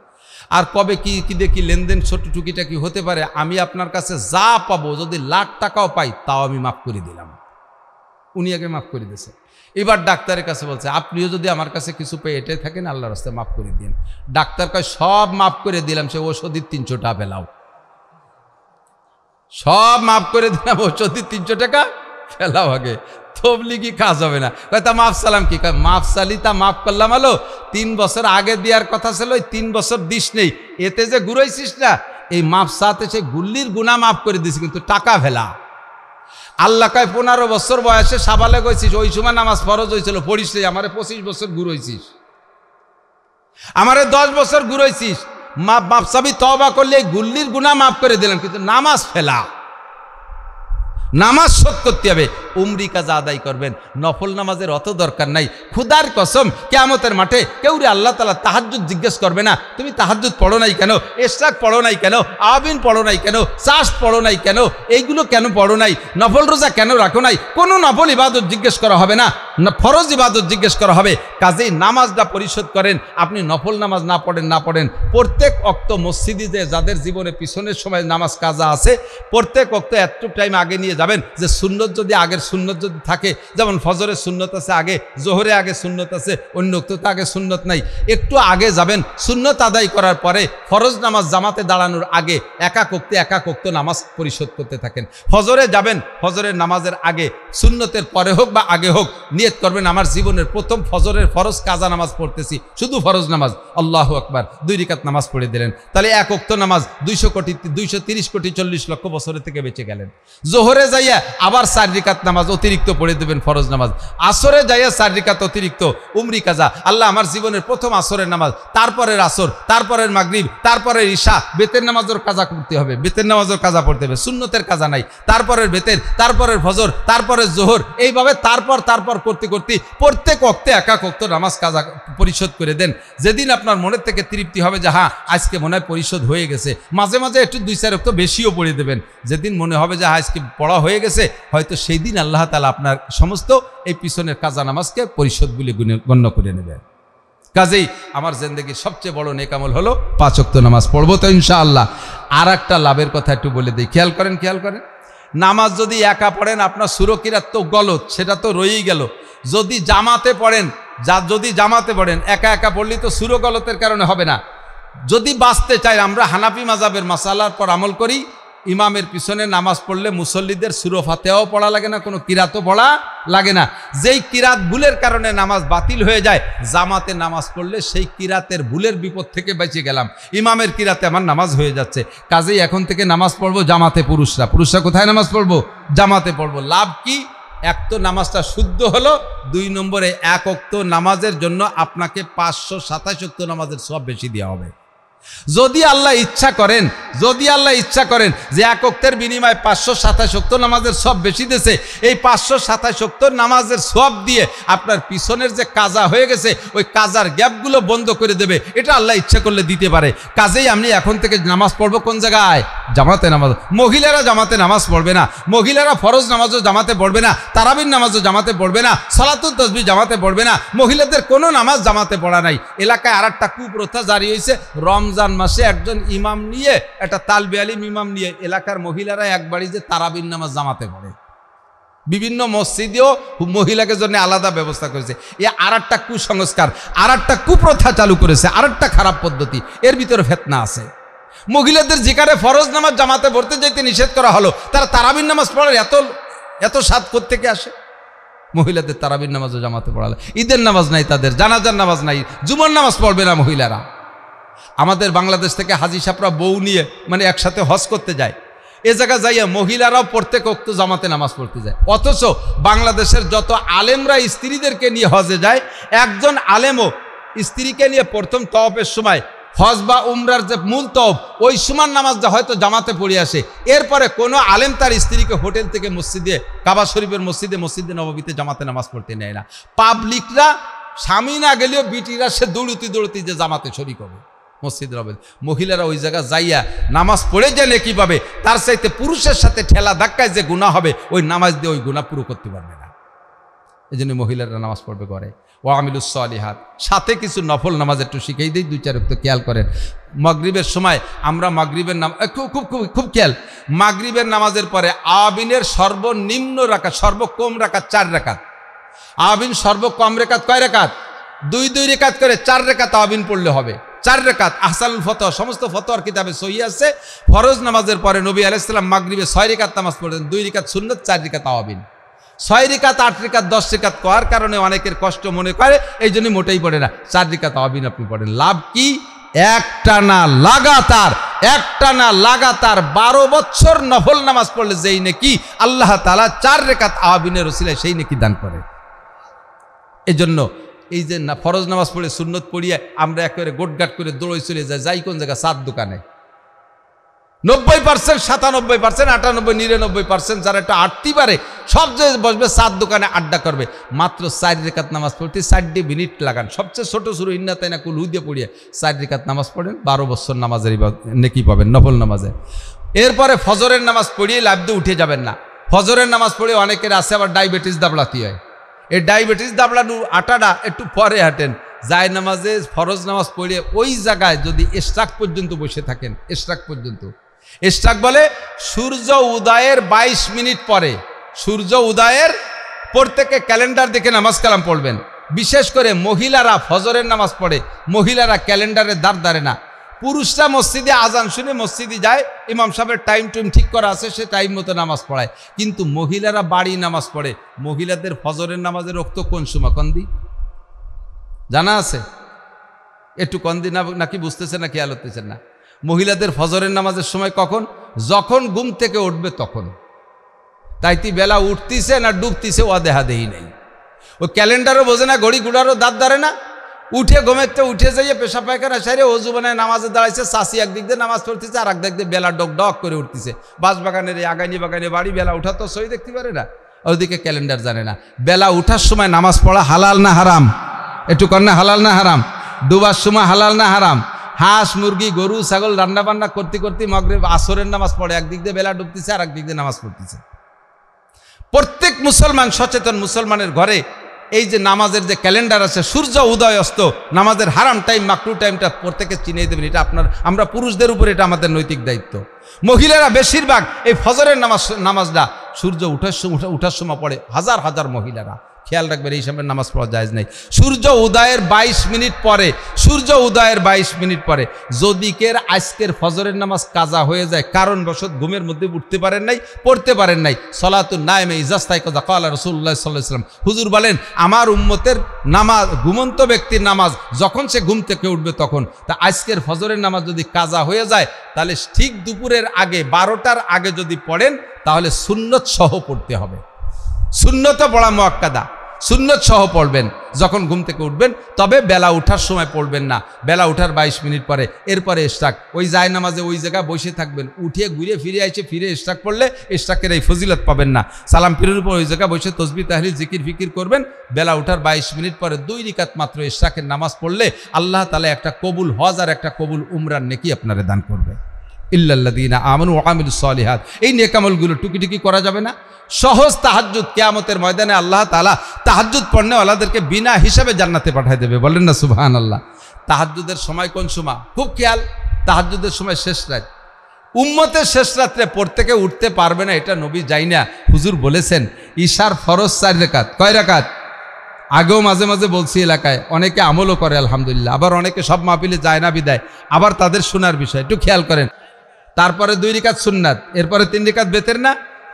আর কবে কি কি দেখি লেনদেন ছোট টুকিটা কি হতে পারে, আমি আপনার কাছে যা পাবো যদি লাখ টাকাও পাই তাও আমি মাফ করে দিলাম। উনি আগে মাফ করে দিয়েছে। এবার ডাক্তারের কাছে বলছে, আপনিও যদি আমার কাছে কিছু পেয়ে এটাই থাকেন আল্লাহর রাস্তায় মাফ করে দিন। ডাক্তার কয় সব মাফ করে দিলাম, সে ওষুধের 300 টাকা ফেলাও, সব মাফ করে দিলাম, ওষুধের 300 টাকা ফেলাও আগে, তবলিগি কাজ হবে না। কয় তা মাফ সালাম কি, কয় মাফ সালি তা মাফ করলাম। আলো 3 বছর আগে দেওয়ার কথা ছিল, ওই 3 বছর দিস নেই, এতে যে ঘুরাইছিস না, এই মাফ সাথে সে গুল্লির গুনাহ মাফ করে দিস, কিন্তু টাকা ফেলা। আল্লাহ কয় 15 বছর বয়সে সাবালেগ হয়েছিস, ওই সময় নামাজ ফরজ হয়েছিল, পড়িস নেই, আমারে 25 বছর ঘুরাইছিস, আমারে 10 বছর ঘুরাইছিস, মাফ সাবি তওবা করলে এই গুল্লির গুনাহ মাফ করে দিলাম, কিন্তু নামাজ ফেলা, নামাজ শোধ করতে হবে। উমরি কাজা আদায় করবেন, নফল নামাজের অত দরকার নাই। খুদার কসম কিয়ামতের মাঠে কেউ রে আল্লাহ তাআলা তাহাজ্জুদ জিজ্ঞেস করবে না, তুমি তাহাজ্জুদ পড়ো নাই কেন, ইশরাক পড়ো নাই কেন, আবিন পড়ো নাই কেন, চাষ পড়ো নাই কেন, এইগুলো কেন পড়ো নাই, নফল রোজা কেন রাখো নাই, কোনো নফল ইবাদত জিজ্ঞেস করা হবে না, ফরজ ইবাদত জিজ্ঞেস করা হবে। কাজেই নামাজটা পরিশোধ করেন। আপনি নফল নামাজ না পড়েন, প্রত্যেক ওয়াক্ত মসজিদে যাদের জীবনে পিছনের সময় নামাজ কাজা আছে, প্রত্যেক ওয়াক্ত একটু টাইম আগে নিয়ে যাবেন, যে সুন্নত যদি আগের সুন্নত যদি থাকে, যেমন ফজরের সুন্নত আছে আগে, জোহরে আগে সুন্নত আছে, অন্য ওয়াক্ততে আগে সুন্নত নাই, একটু আগে যাবেন, সুন্নত আদায় করার পরে ফরজ নামাজ জামাতে দাঁড়ানোর আগে একা ওয়াক্ত নামাজ পরিশোধ করতে থাকেন। ফজরে যাবেন, ফজরের নামাজের আগে, সুন্নতের পরে হোক বা আগে হোক, নিয়ত করবেন আমার জীবনের প্রথম ফজরের ফরজ কাজা নামাজ পড়তেছি, শুধু ফরজ নামাজ, আল্লাহু আকবার, 2 রাকাত নামাজ পড়ে দিলেন, তাহলে এক ওয়াক্ত নামাজ 230 কোটি 40 লক্ষ বছরের থেকে বেঁচে গেলেন। জোহরে যাইয়া আবার 4 রাকাত নামাজ অতিরিক্ত পড়ে দেবেন ফরজ নামাজ, আসরে যাইয়া 4 রাকাত অতিরিক্ত উমরি কাজা, আল্লাহ আমার জীবনের প্রথম আসরের নামাজ, তারপরের আসর, তারপরের মাগরিব, তারপরের ঈশা, বেতের নামাজের কাজা করতে হবে, বেতের নামাজের কাজা পড়তে হবে, সুন্নতের কাজা নাই, তারপরের বেতের, তারপরের ফজর, তারপরের জোহর, এইভাবে তারপর করতে করতে প্রত্যেক ওয়াক্তে এক ওয়াক্ত নামাজ কাজা পরিশোধ করে দেন। যেদিন আপনার মনের থেকে তৃপ্তি হবে যে হ্যাঁ আজকে মনে হয় পরিশোধ হয়ে গেছে, মাঝে মাঝে একটু 2-4 ওয়াক্ত বেশিও পড়ে দেবেন। যেদিন মনে হবে যে আজকে পড়া হয়ে গেছে, হয়তো সেই দিন আল্লাহ তাআলা আপনার সমস্ত এই পিছনের কাজা নামাজকে পরিশোধ বলে গণ্য করে নেবেন। কাজেই আমার জিন্দেগির সবচেয়ে বড় নেক আমল হলো 5 ওয়াক্ত নামাজ পড়বো তো ইনশাআল্লাহ। আর একটা লাভের কথা একটু বলে দিই, খেয়াল করেন। নামাজ যদি একা পড়েন আপনার সুরকিরাত তো গলত, সেটা তো রয়েই গেল। যদি জামাতে পড়েন, একা পড়লে তো সুর গলতের কারণে হবে না। যদি বাঁচতে চাই, আমরা হানাফি মাযহাবের মাসালার পর আমল করি, ইমামের পিছনে নামাজ পড়লে মুসল্লিদের সূরা ফাতিহাও পড়া লাগে না, কোনো কিরাতও পড়া লাগে না। যেই কিরাত ভুলের কারণে নামাজ বাতিল হয়ে যায়, জামাতে নামাজ পড়লে সেই কিরাতের ভুলের বিপদ থেকে বেঁচে গেলাম, ইমামের কিরাতে আমার নামাজ হয়ে যাচ্ছে। কাজেই এখন থেকে নামাজ পড়বো জামাতে। পুরুষরা কোথায় নামাজ পড়বো? জামাতে পড়বো। লাভ কি? এক তো নামাজটা শুদ্ধ হলো, 2 নম্বরে এক ওয়াক্ত নামাজের জন্য আপনাকে 527 ওয়াক্ত নামাজের সওয়াব বেশি দেওয়া হবে। যদি আল্লাহ ইচ্ছা করেন যে এক ওয়াক্তের বিনিময়ে 527 ওয়াক্ত নামাজের সওয়াব বেশি দিয়েছে, এই 527 ওয়াক্ত নামাজের সওয়াব দিয়ে আপনার পিছনের যে কাজা হয়ে গেছে ওই কাজার গ্যাপগুলো বন্ধ করে দেবে, এটা আল্লাহ ইচ্ছা করলে দিতে পারে। কাজেই আমি এখন থেকে নামাজ পড়বো কোন জায়গায়? জামাতে নামাজ। মহিলারা জামাতে নামাজ পড়বে না, মহিলারা ফরজ নামাজও জামাতে পড়বে না, তারাবির নামাজও জামাতে পড়বে না, সালাতুত তাসবিহ জামাতে পড়বে না, মহিলাদের কোনো নামাজ জামাতে পড়া নাই। এলাকায় আর একটা কুপ্রথা জারি হয়েছে, রমজান মাসে একজন ইমাম নিয়ে, একটা তালবে আলিম ইমাম নিয়ে এলাকার মহিলারা একবারই যে তারাবির নামাজ জামাতে পড়ে। বিভিন্ন মসজিদেও মহিলাকে জন্য আলাদা ব্যবস্থা করেছে। এ আর একটা কুসংস্কার, আর একটা কুপ্রথা চালু করেছে, আর একটা খারাপ পদ্ধতি। এর ভিতরে ফিতনা আছে। মহিলাদের যেখানে ফরজ নামাজ জামাতে পড়তে যাইতে নিষেধ করা হলো, তারা তারাবির নামাজ পড়ার এত স্বাদ কোত্থেকে আসে? মহিলাদের তারাবির নামাজও জামাতে পড়ালে, ঈদের নামাজ নাই, তাদের জানাজার নামাজ নাই, জুমার নামাজ পড়বে না মহিলারা। আমাদের বাংলাদেশ থেকে হাজি সাহেবরা বউ নিয়ে মানে একসাথে হজ করতে যায়, এ জায়গায় যাইয়া মহিলারাও প্রত্যেক ওয়াক্ত জামাতে নামাজ পড়তে যায়। অথচ বাংলাদেশের যত আলেমরা স্ত্রীদেরকে নিয়ে হজে যায়, একজন আলেমও স্ত্রীকে নিয়ে প্রথম তওয়াফের সময় হজ বা উমরার যে মূল তওয়াফ ওই সমান নামাজটা হয়তো জামাতে পড়ে আসে। এরপরে কোনো আলেম তার স্ত্রীকে হোটেল থেকে মসজিদে, কাবা শরীফের মসজিদে নববীতে জামাতে নামাজ পড়তে নেয় না। পাবলিকরা স্বামী না গেলেও বিটিরা সে দৌড়তি যে জামাতে শরীক হবে মসজিদ রবে। মহিলারা ওই জায়গা যাইয়া নামাজ পড়ে যে নেকি পাবে, তার চাইতে পুরুষের সাথে ঠেলা ধাক্কায় যে গুনাহ হবে, ওই নামাজ দিয়ে ওই গুনাহ পুরো করতে পারবে না। এই জন্য মহিলারা নামাজ পড়বে করে। ওয়া আমিলুস সালিহাত, সাথে কিছু নফল নামাজ একটু শিখেই দিই, 2-4 ওয়াক্ত খেয়াল করেন। মাগরিবের সময় আমরা মাগরিবের নাম খুব খেয়াল, মাগরিবের নামাজের পরে আবিনের সর্বনিম্ন রাকাত, সর্বকম রাকাত 4 রাকাত। আবিন সর্বকম রাকাত কয় রাকাত? 2 রাকাত করে 4 রাকাত আবিন পড়লে হবে। 4 রাকাত আহসানুল ফতোয়া, সমস্ত ফতোয়ার কিতাবে সহি আছে। ফরজ নামাজের পরে নবী আলাইহিস সালাম মাগরিবে 6 রাকাত নামাজ পড়তেন, 2 রাকাত সুন্নাত, 4 রাকাত আবিন। 6 রাকাত, 8 রাকাত, 10 রাকাত করার কারণে অনেকের কষ্ট মনে করে, এই জন্য মোটেই পড়ে না। 4 রাকাত আবিন আপনি পড়েন, লাভ কি? একটানা লাগাতার 12 বছর নফল নামাজ পড়লে যেই নাকি আল্লাহ তাআলা 4 রাকাত আবিনের ওসিলায় সেই নাকি দান করে। এই জন্য এই যে ফরজ নামাজ পড়ে সুন্নত পড়িয়ে আমরা একেবারে গোটগাট করে দৌড়ে চলে যাই কোন জায়গা? চার দোকানে। 90%, 97%, 98%, 99% যারা একটু আটতে পারে সব যে বসবে চার দোকানে আড্ডা করবে। মাত্র 4 রাকাত নামাজ পড়তে 40 মিনিট লাগান। সবচেয়ে ছোট শুরু ইন্না তাই না কুল হুদিয়ে পড়িয়ে 4 রাকাত নামাজ পড়েন, 12 বছর নামাজের নেকি পাবেন নফল নামাজে। এরপরে ফজরের নামাজ পড়িয়ে লাভ দিয়ে উঠে যাবেন না। ফজরের নামাজ পড়ে অনেকের আছে আবার ডায়াবেটিস দাবলাতি হয়। এই ডায়াবেটিস দাবলানো আটাটা একটু পরে হাঁটেন। যায় নামাজে ফরজ নামাজ পড়ে ওই জায়গায় যদি ইশরাক পর্যন্ত বসে থাকেন, ইশরাক পর্যন্ত, ইশরাক বলে সূর্য উদয়ের 22 মিনিট পরে, সূর্য উদয়ের প্রত্যেকে ক্যালেন্ডার দেখে নামাজ কালাম পড়বেন। বিশেষ করে মহিলারা ফজরের নামাজ পড়ে, মহিলারা ক্যালেন্ডারে দাঁড়ে না। পুরুষরা মসজিদে আজান শুনে মসজিদে যায়, ইমাম সাহেবের টাইম ঠিক করা আছে, সে টাইম মতো নামাজ পড়ায়। কিন্তু মহিলারা বাড়ি নামাজ পড়ে। মহিলাদের ফজরের নামাজের রক্ত কোন সময় কন্দি জানা আছে? একটু কন্দি নাকি বুঝতেছে না, খেয়াল হতেছেন না? মহিলাদের ফজরের নামাজের সময় কখন? যখন ঘুম থেকে উঠবে তখন। তাইতি বেলা উঠতিছে না ডুবতিছে ও দেহা দেহি নেই। ও ক্যালেন্ডারও বোঝে না, ঘড়ি গুড়ারও দাঁড়ে না। উঠে ঘুমেতে উঠে যাইয়ে পেশা পায়খানা সাইরে অজু বানায় নামাজে দাঁড়াইছে। চাষি একদিক দিয়ে নামাজ পড়তেছে, আর একদিক দিয়ে বেলা ডক করে উঠতেছে। বাঁশবাগানের এই আগাইনি বাগানে বাড়ি, বেলা উঠা তো সই দেখতে পারে না, ওইদিকে ক্যালেন্ডার জানে না। বেলা উঠার সময় নামাজ পড়া হালাল না হারাম? একটু কন্যা হালাল না হারাম? ডুবার সময় হালাল না হারাম? হাঁস মুরগি গরু ছাগল রান্না বান্না করতে করতে মাগরিব আসরের নামাজ পড়ে, একদিক দিয়ে বেলা ডুবতেছে আর একদিক দিয়ে নামাজ পড়তেছে। প্রত্যেক মুসলমান, সচেতন মুসলমানের ঘরে এই যে নামাজের যে ক্যালেন্ডার আছে, সূর্য উদয় অস্ত, নামাজের হারাম টাইম মাকরু টাইমটা প্রত্যেকে চিনিয়ে দেবেন। এটা আমরা পুরুষদের উপর এটা আমাদের নৈতিক দায়িত্ব। মহিলারা বেশিরভাগ এই ফজরের নামাজটা সূর্য উঠার সময় পড়ে। হাজার হাজার মহিলারা খেয়াল রাখবেন, এই সময় নামাজ পড়া জায়েজ নেই। সূর্য উদয়ের 22 মিনিট পরে, সূর্য উদয়ের 22 মিনিট পরে যদি কের আজকের ফজরের নামাজ কাজা হয়ে যায়, কারণবশত ঘুমের মধ্যে উঠতে পারেন নাই, পড়তে পারেন নাই, সলাতুন নাইমে ইজাস্তাই কাজা ক্বালা রাসূলুল্লাহ সাল্লাল্লাহু আলাইহি ওয়াসাল্লাম, হুজুর বলেন আমার উম্মতের নামাজ, ঘুমন্ত ব্যক্তির নামাজ যখন সে ঘুম থেকে উঠবে তখন। তা আজকের ফজরের নামাজ যদি কাজা হয়ে যায়, তাহলে ঠিক দুপুরের আগে 12টার আগে যদি পড়েন, তাহলে সুন্নত সহ পড়তে হবে। সুন্নত পড়া মুআক্কাদা, সুন্নত সহ পড়বেন। যখন ঘুম থেকে উঠবেন তবে বেলা উঠার সময় পড়বেন না, বেলা উঠার 22 মিনিট পরে। এরপরে ইশরাক, ওই যায় নামাজে ওই জায়গায় বসে থাকবেন, উঠিয়ে ঘুরে ফিরে এসে ফিরে ইশরাক পড়লে ইশরাকের এই ফজিলত পাবেন না। সালাম ফিরের উপর ওই জায়গায় বসে তসবিহ তাহলিল জিকির ফিকির করবেন। বেলা উঠার 22 মিনিট পরে 2 রাকাত মাত্র ইশরাকের নামাজ পড়লে আল্লাহ তাআলা একটা কবুল হজ আর একটা কবুল উমরার নেকি আপনারে দান করবে। ইল্লাল্লাযীনা আমানু ওয়া আমিলুস সালিহাত, এই নেক আমলগুলো টুকিটুকি করা যাবে না। সহজ তাহাজ্জুদ, কিয়ামতের ময়দানে আল্লাহ তাআলা তাহাজ্জুদ পড়নেওয়ালাদেরকে বিনা হিসাবে জান্নাতে পাঠিয়ে দেবে। বলেন না সুবহানাল্লাহ। তাহাজ্জুদের সময় কোন সময়? খুব খেয়াল, তাহাজ্জুদের সময় শেষ রাত। উম্মতের শেষ রাত্রে পড়তে কেউ উঠতে পারবে না, এটা নবী যাই না, হুজুর বলেছেন। ঈশার ফরজ 4 রাকাত। কয় রাকাত? আগেও মাঝে মাঝে বলছি, এলাকায় অনেকে আমলও করে আলহামদুলিল্লাহ, আবার অনেকে সব মাহফিলে যায় না বিদায়, আবার তাদের শোনার বিষয় একটু খেয়াল করেন। তারপরে 2 রাকাত সুন্নাত, এরপরে 3 রাকাত বেতের না,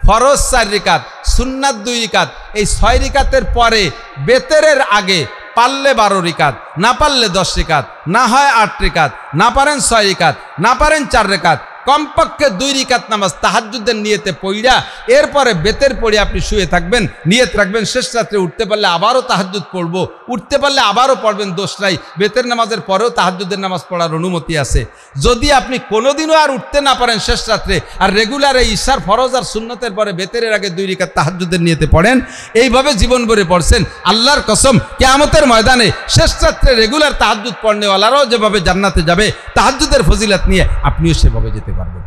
ফরজ 4 রাকাত, সুন্নাত 2 রাকাত। এই 6 রাকাতের পরে বেতেরের আগে পারলে 12 রাকাত, না পারলে 10 রাকাত, না হয় 8 রাকাত, না পারেন 6 রাকাত, না পারেন 4 রাকাত, কমপক্ষে 2 রাকাত নামাজ তাহাজ্জুদের নিয়তে পড়া এরপরে বেতের পড়ে আপনি শুয়ে থাকবেন, নিয়ত রাখবেন শেষ রাত্রে উঠতে পারলে আবারও তাহাজ্জুদ পড়বো, উঠতে পারলে আবারও পড়বেন, দোষ নাই। বেতের নামাজের পরেও তাহাজ্জুদের নামাজ পড়ার অনুমতি আছে। যদি আপনি কোনোদিনও আর উঠতে না পারেন শেষ রাত্রে, আর রেগুলার এই ঈশার ফরজ আর সুন্নতের পরে বেতেরের আগে 2 রাকাত তাহাজ্জুদের নিয়তে পড়েন, এইভাবে জীবন ভরে পড়ছেন, আল্লাহর কসম কিয়ামতের ময়দানে শেষ রাত্রে রেগুলার তাহাজ্জুদ পড়নেওয়ালারাও যেভাবে জান্নাতে যাবে, তাহাজ্জুদের ফজিলত নিয়ে আপনিও সেভাবে যেতে পারবেন।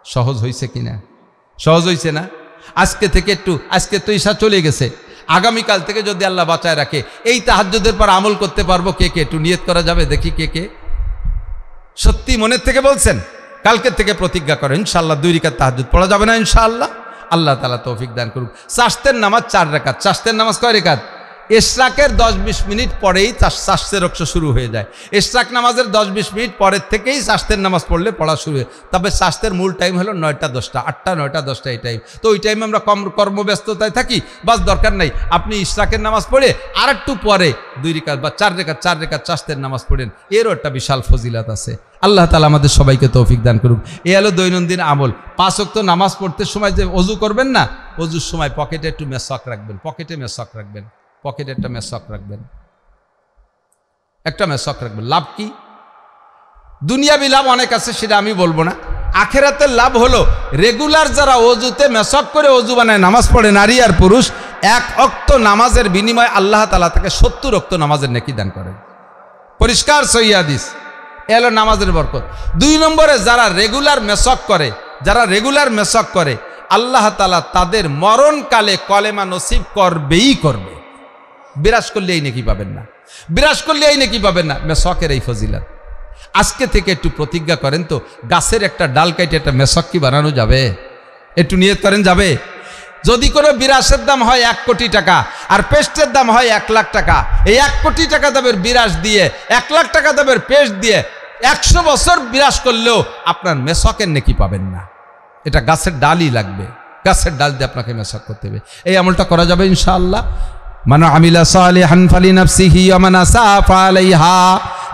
সহজ হয়েছে কিনা? সহজ হয়েছে না? আজকে থেকে একটু, আজকে তো ঈশা চলে গেছে, আগামীকাল থেকে যদি আল্লাহ বাঁচায় রাখে এই তাহাজ্জুদের পর আমল করতে পারবো কে কে? একটু নিয়ত করা যাবে, দেখি কে কে সত্যি মনের থেকে বলছেন। কালকে থেকে প্রতিজ্ঞা করেন ইনশাআল্লাহ 2 রাকাত তাহাজ্জুদ পড়া যাবে না ইনশাআল্লাহ। আল্লাহ তাআলা তৌফিক দান করুক। চাশতের নামাজ 4 রাকাত। চাশতের নামাজ কয় রাকাত? ইশরাকের 10-20 মিনিট পরেই চাষতের রক্ষ শুরু হয়ে যায়। ইশরাক নামাজের 10-20 মিনিট পরের থেকেই চাষতের নামাজ পড়লে পড়া শুরু হয়। তবে চাষতের মূল টাইম হলো 9টা-10টা, 8টা-9টা-10টা এই টাইম। তো ওই টাইমে আমরা কর্মব্যস্ততায় থাকি, বাস দরকার নাই। আপনি ইশরাকের নামাজ পড়ে আর একটু পরে 2 রাকাত বা 4 রাকাত চাষতের নামাজ পড়েন, এরও একটা বিশাল ফজিলত আছে। আল্লাহ তাআলা আমাদের সবাইকে তৌফিক দান করুক। এ হলো দৈনন্দিন আমল। 5 ওয়াক্ত নামাজ পড়তে সময় যে ওযু করবেন না, ওযুর সময় পকেটে একটু মেসওয়াক রাখবেন, পকেটে মেসওয়াক রাখবেন, পকেটে একটা মেসওয়াক রাখবেন, একটা মেসওয়াক রাখবেন। লাভ কি? দুনিয়াবি লাভ অনেক আছে, সেটা আমি বলবো না। আখেরাতের লাভ হলো রেগুলার যারা ওযুতে মেসওয়াক করে ওযু বানায় নামাজ পড়ে, নারী আর পুরুষ, 1 ওয়াক্ত নামাজের বিনিময়ে আল্লাহ তাআলা তাকে 70 ওয়াক্ত নামাজের নেকি দান করেন। পরিষ্কার সহিহ হাদিস। এলো নামাজের বরকত। 2 নম্বরে যারা রেগুলার মেসওয়াক করে, যারা রেগুলার মেসওয়াক করে, আল্লাহ তাআলা তাদের মরণকালে কলেমা নসিব করবেই করবে। বিরাজ করলে এই নেকি পাবেন না, বিরাজ করলে এই নেকি পাবেন না। মেসওয়াকের এই ফজিলত আজকে থেকে একটু প্রতিজ্ঞা করেন তো, গাছের একটা ডাল কেটে একটা মেসওয়াক কি বানানো যাবে? একটু নিয়ত করেন, যাবে? যদি কোনো বিরাসের দাম হয় 1 কোটি টাকা আর পেস্টের দাম হয় 1 লাখ টাকা, এই 1 কোটি টাকা দামের বিরাস দিয়ে 1 লাখ টাকা দামের পেস্ট দিয়ে 100 বছর বিরাস করলেও আপনার মেসওয়াকের নেকি পাবেন না। এটা গাছের ডালই লাগবে, গাছের ডাল দিয়ে আপনাকে মেসওয়াক করতে হবে। এই আমলটা করা যাবে ইনশাআল্লাহ। মান আমিলা সালিহান ফালিনাফসিহি ওয়া মান আসাআ ফালাইহা।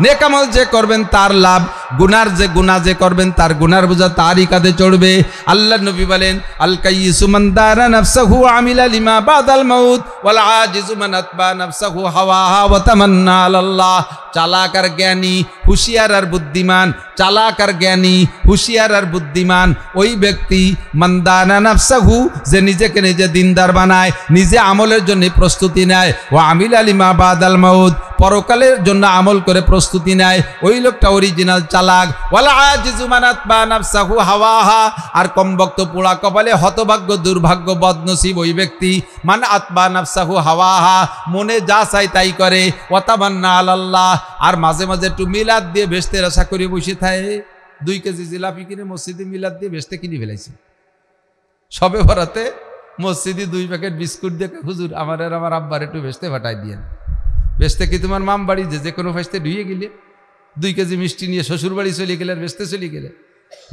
নেক আমল যে করবেন তার লাভ, গুনাহ যে করবেন তার গুনার বোঝা তারই কাঁধে চড়বে। আল্লাহর নবী বলেন, আল কাইয়িসু মান দারা নাফসাহু আমিলা লিমা বাদাল মাউত ওয়াল আজিজু মান আতবা নাফসাহু হাওয়াহা ওয়া তামান্না আলাল্লাহ। চালাক আর জ্ঞানী, হুঁশিয়ার আর বুদ্ধিমান, চালাক আর জ্ঞানী, হুঁশিয়ার আর বুদ্ধিমান ওই ব্যক্তি, মান দারা নাফসাহু, যে নিজেকে নিজে দিনদার বানায়, নিজে আমলের জন্য প্রস্তুতি নেয়, ওয়া আমিলা লিমা বাদাল মাউত, পরকালের জন্য আমল করে প্রস্তুতি নেয়, ওই লোকটা অরিজিনাল চালাক। ওয়াল আজিজু মান আতবা নাফসাহু হাওয়াহা, আর কমবক্ত পোড়া কপালে হতভাগ্য দুর্ভাগ্য বদনসিব ওই ব্যক্তি, মান আতবা নাফসাহু হাওয়াহা, মনে যা চাই তাই করে, ওয়া তামান্না আলাল্লাহ, আর মাঝে মাঝে একটু মিলাদ দিয়ে বেচতে আশা করে বসে থাকে। 2 কেজি জিলাপি কিনে মসজিদে মিলাদ দিয়ে বেচতে কিনে ফেলাইছে। সবে বরাতে মসজিদে 2 প্যাকেট বিস্কুট দিয়ে, হুজুর আমার আর আমার আব্বার একটু বেচতে পাঠাই দিয়েন। বেচতে কি তোমার মাম বাড়ি যে কোনো ফাইসতে ঢুয়ে গেলে? 2 কেজি মিষ্টি নিয়ে শ্বশুর বাড়ি চলে গেলে, আর বেচতে চলে গেলে?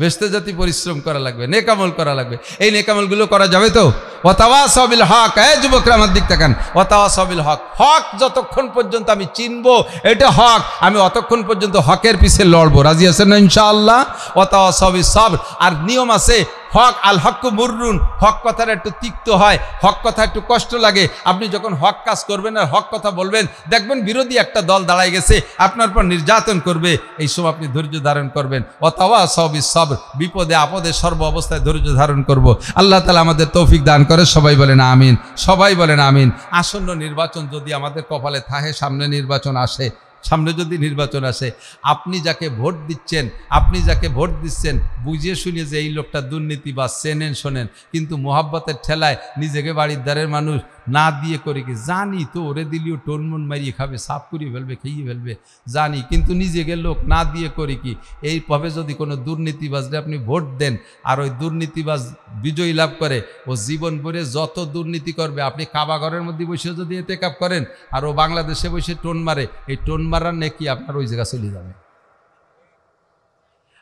বেচতে জাতি পরিশ্রম করা লাগবে, নেকামল করা লাগবে। এই নেকামলগুলো করা যাবে তো? ওয়াতাওয়াসাউ বিল হক। যুবকরা আমার দিক তাকান। ওয়াতাওয়াসাউ বিল হক, হক যতক্ষণ পর্যন্ত আমি চিনবো এটা হক, আমি অতক্ষণ পর্যন্ত হকের পিছে লড়বো। রাজি আছেন না ইনশাআল্লাহ? ওয়াতাওয়াসাউ বিস সাবর। আর নিয়ম আছে, হক আল হক মুররুন, হক কথাটা একটু তিক্ত হয়, হক কথা একটু কষ্ট লাগে। আপনি যখন হক কাজ করবেন আর হক কথা বলবেন, দেখবেন বিরোধী একটা দল দাঁড়ায় গেছে, আপনার পর নির্যাতন করবে, এই সময় আপনি ধৈর্য ধারণ করবেন। ওয়াতাওয়াসাউ বিস-সাবর, বিপদে আপদে সর্ব অবস্থায় ধৈর্য ধারণ করব। আল্লাহ তাআলা আমাদের তৌফিক দান করে। সবাই বলেন আমিন, সবাই বলেন আমিন। আসন্ন নির্বাচন যদি আমাদের কপালে থাকে, সামনে নির্বাচন আসে, সামনে যদি নির্বাচন আসে, আপনি যাকে ভোট দিচ্ছেন, আপনি যাকে ভোট দিচ্ছেন, বুঝিয়ে শুনিয়ে যে এই লোকটা দুর্নীতি বা চেনেন শোনেন, কিন্তু মোহাব্বতের ঠেলায় নিজেকে বাড়ির দ্বারের মানুষ না দিয়ে করে কি, জানি তো ওরে দিলিও টনমন মারিয়ে খাবে, সাফ করিয়ে ফেলবে, খেয়ে ফেলবে, জানি, কিন্তু নিজেকে লোক না দিয়ে করে কি, এইভাবে যদি কোনো দুর্নীতিবাজরে আপনি ভোট দেন আর ওই দুর্নীতিবাজ বিজয়ী লাভ করে, ও জীবন ভরে যত দুর্নীতি করবে, আপনি কাবাঘরের মধ্যে বসে যদি এতেকাপ করেন আর ও বাংলাদেশে বসে টোন মারে, এই টোন মারার নাকি আপনার ওই জায়গা চলে যাবে।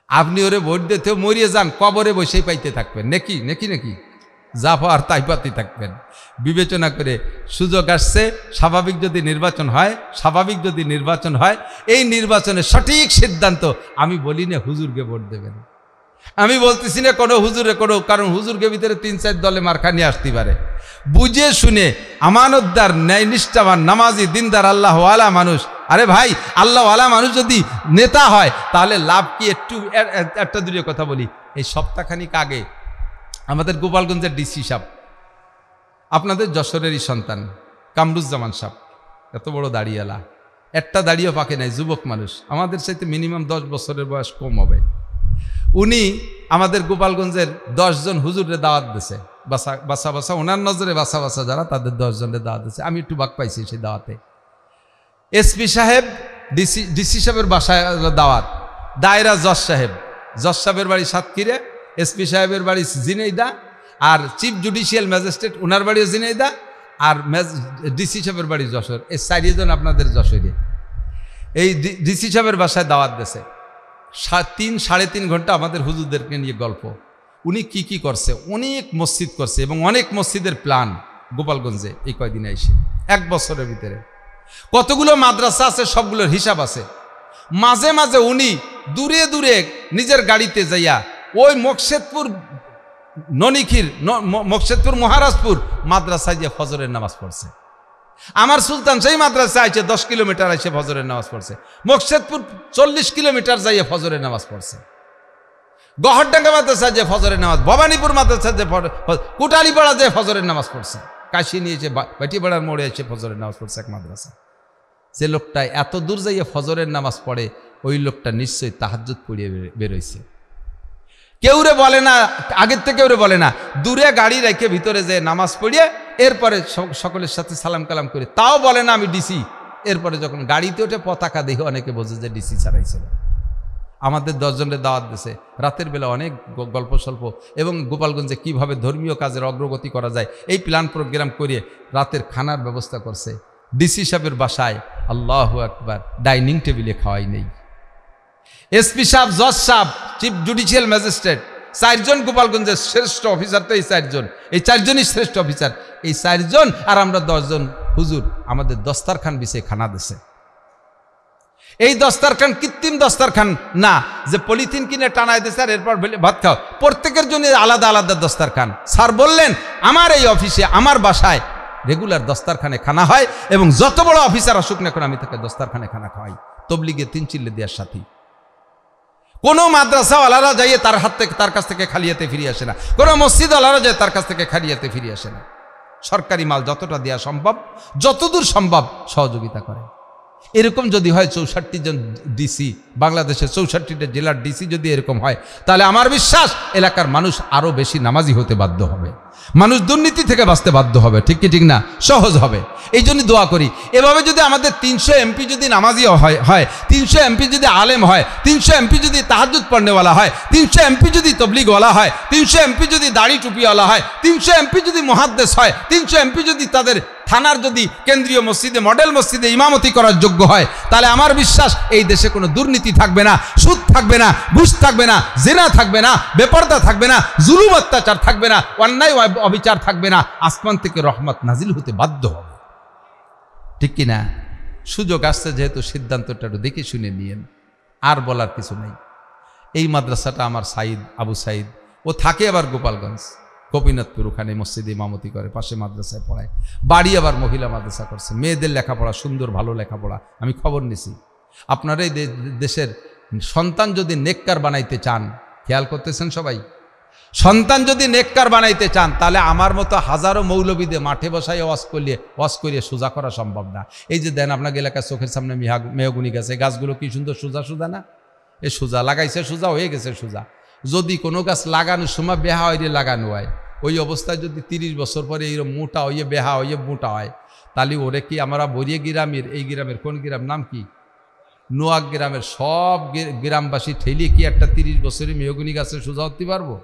আপনি ওরে ভোট দিতেও মরিয়ে যান, কবরে বসেই পাইতে থাকবেন, নাকি নাকি নাকি যা পাওয়ার তাই পাতে থাকবেন। বিবেচনা করে সুযোগ আসছে, স্বাভাবিক যদি নির্বাচন হয়, স্বাভাবিক যদি নির্বাচন হয়, এই নির্বাচনের সঠিক সিদ্ধান্ত আমি বলি না হুজুরকে ভোট দেবেন, আমি বলতেছি না কোনো হুজুরে কোনো, কারণ হুজুরকে ভিতরে 3-4 দলে মার্কা নিয়ে আসতে পারে। বুঝে শুনে আমানতদার, ন্যায় নিষ্ঠাবান, নামাজি, দিনদার, আল্লাহওয়ালা মানুষ, আরে ভাই আল্লাহওয়ালা মানুষ যদি নেতা হয় তাহলে লাভ কি? একটু একটা দুটো কথা বলি। এই সপ্তাহখানিক আগে আমাদের গোপালগঞ্জের ডিসি সাহেব, আপনাদের যশোরেরই সন্তান, কামরুজ্জামান সাহেব, এত বড় দাড়িওয়ালা, একটা দাড়িও পাকে নাই, যুবক মানুষ, আমাদের সাথে মিনিমাম 10 বছরের বয়স কম হবে। উনি আমাদের গোপালগঞ্জের 10 জন হুজুরে দাওয়াত দিয়েছে, বাসা ওনার নজরে বাসা যারা, তাদের 10 জনের দাওয়াত দিয়েছে। আমি একটু বাক পাইছি সেই দাওয়াতে। এসপি সাহেব, ডিসি সাহেবের বাসায় দাওয়াত, দায়রা জজ সাহেবের বাড়ি সাতক্ষীরা, এসপি সাহেবের বাড়ি ঝিনাইদহ, আর চিফ জুডিশিয়াল ম্যাজিস্ট্রেট ওনার বাড়িও ঝিনাইদহ, আর ডিসি সাহেবের বাড়ি যশোর। এই 4 জন আপনাদের যশোরে। এই ডিসি সাহেবের বাসায় দাওয়াত দিয়েছে। 3-3.5 ঘন্টা আমাদের হুজুরদেরকে নিয়ে গল্প। উনি কি করছে, অনেক মসজিদ করছে এবং অনেক মসজিদের প্ল্যান গোপালগঞ্জে এই কয়দিনে এসে, 1 বছরের ভিতরে কতগুলো মাদ্রাসা আছে সবগুলোর হিসাব আছে। মাঝে মাঝে উনি দূরে দূরে নিজের গাড়িতে যাইয়া ওই মকসেদপুর ননিখির, মকসেদপুর মহারাজপুর মাদ্রাসায় গিয়ে ফজরের নামাজ পড়ছে। আমার সুলতান সেই মাদ্রাসায় আছে 10 কিলোমিটার এসে ফজরের নামাজ পড়ছে। মকসেদপুর 40 কিলোমিটার যাইয়ে ফজরের নামাজ পড়ছে। গহরডাঙ্গা মাদ্রাসায় যে ফজরের নামাজ, ভবানীপুর মাদ্রাসায় যে, কুটালিপাড়া যে ফজরের নামাজ পড়ছে, কাশি নিয়েছে বাটিপাড়ার মোড়ে এসে ফজরের নামাজ পড়ছে এক মাদ্রাসা। যে লোকটা এত দূর যাইয়ে ফজরের নামাজ পড়ে, ওই লোকটা নিশ্চয়ই তাহাজ্জুদ পড়িয়ে বেরোইছে। কেউরে বলে না, আগের থেকে কেউরে বলে না, দূরে গাড়ি রেখে ভিতরে যে নামাজ পড়িয়ে এরপরে সকলের সাথে সালাম কালাম করে, তাও বলে না আমি ডিসি। এরপরে যখন গাড়িতে ওঠে পতাকা দেখে অনেকে বোঝে যে ডিসি ছাড়াইছিল। আমাদের 10 জনের দাওয়াত দিয়েছে, রাতের বেলা অনেক গল্প স্বল্প, এবং গোপালগঞ্জে কিভাবে ধর্মীয় কাজের অগ্রগতি করা যায় এই প্ল্যান প্রোগ্রাম করিয়ে রাতের খানার ব্যবস্থা করছে। ডিসি সাহেবের বাসায় আল্লাহু আকবার ডাইনিং টেবিলে খাওয়াই নেই। এসপি সাহেব, জজ সাহেব, চিফ জুডিশিয়াল ম্যাজিস্ট্রেট, 4 জন গোপালগঞ্জের শ্রেষ্ঠ অফিসার। তো এই 4 জন, এই 4 জনই শ্রেষ্ঠ অফিসার। এই 4 জন আর আমরা 10 জন হুজুর আমাদের দস্তারখান বিছে খানা দিছে। এই দস্তারখান কৃত্রিম দস্তারখান না যে পলিথিন কিনে টানায় দিছে আর এরপর ভাত খাও, প্রত্যেকের জন্য আলাদা আলাদা দস্তারখান। স্যার বললেন আমার এই অফিসে, আমার বাসায় রেগুলার দস্তারখানে খানা হয়, এবং যত বড় অফিসার আসুক না কেন আমি তাকে দস্তারখানে খানা খাওয়াই, তবলিগে 3 চিল্লে দেওয়ার সাথী। কোনো মাদ্রাসাওয়ালারা যাইয়ে তার হাত থেকে, তার কাছ থেকে খালি হাতে ফিরে আসে না। কোনো মসজিদওয়ালারা যায় তার কাছ থেকে খালি হাতে ফিরে আসে না। সরকারি মাল যতটা দেওয়া সম্ভব, যতদূর সম্ভব সহযোগিতা করে। এরকম যদি হয় 64 জন ডিসি, বাংলাদেশের 64টা জেলার ডিসি যদি এরকম হয়, তাহলে আমার বিশ্বাস এলাকার মানুষ আরও বেশি নামাজি হতে বাধ্য হবে, মানুষ দুর্নীতি থেকে বাঁচতে বাধ্য হবে। ঠিক কি ঠিক না? সহজ হবে। এই জন্য দোয়া করি, এভাবে যদি আমাদের 300 এমপি যদি নামাজি হয়, 300 এমপি যদি আলেম হয়, 300 এমপি যদি তাহাজ্জুদ পড়নেওয়ালা হয়, 300 এমপি যদি তবলিগওয়ালা হয়, 300 এমপি যদি দাড়ি টুপিওয়ালা হয়, 300 এমপি যদি মুহাদ্দিস হয়, 300 এমপি যদি তাদের থানার যদি কেন্দ্রীয় মসজিদে, মডেল মসজিদে ইমামতি করার যোগ্য হয়, তাহলে আমার বিশ্বাস এই দেশে কোনো দুর্নীতি থাকবে না, সুদ থাকবে না, ঘুষ থাকবে না, জিনা থাকবে না, বেপরদা থাকবে না, জুলুম অত্যাচার থাকবে না, অন্যায় অবিচার থাকবে না। আসমান থেকে রহমত নাজিল হতে বাধ্য হবে। ঠিক কিনা? সুযোগ আসছে যেহেতু সিদ্ধান্তটা একটু দেখে শুনে নিয়েন, আর বলার কিছু নেই। এই মাদ্রাসাটা আমার সাইদ, আবু সাইদ ও থাকে আবার গোপালগঞ্জ, গোপীনাথপুর, ওখানে মসজিদে ইমামতি করে, পাশে মাদ্রাসায় পড়ায়, বাড়ি আবার মহিলা মাদ্রাসা করছে, মেয়েদের লেখাপড়া সুন্দর, ভালো লেখাপড়া। আমি খবর নিছি। আপনারা এই দেশের সন্তান যদি নেককার বানাইতে চান, খেয়াল করতেছেন সবাই, সন্তান যদি নেককার বানাইতে চান, তাহলে আমার মতো হাজারো মৌলবীদে মাঠে বসাই ওয়াজ করিয়ে সোজা করা সম্ভব না। এই যে দেন আপনাকে এলাকার চোখের সামনে মেহগুনি গাছে, গাছগুলো কি সুন্দর সোজা সোজা না? এ সোজা লাগাইছে, সোজা হয়ে গেছে সোজা। যদি কোনো গাছ লাগানোর সময় বেহা হইলে লাগানো হয়, ওই অবস্থায় যদি 30 বছর পরে এইরকম মোটা হইয়ে বেহা হইয়ে মোটা হয়, তাহলে ওরে কি আমরা বরিয়ে গ্রামের, এই গ্রামের কোন গ্রাম নাম কি, নোয়াক গ্রামের সব গ্রামবাসী ঠেলিয়ে কি একটা 30 বছরের মেহগুনি গাছে সোজা হতে পারবো?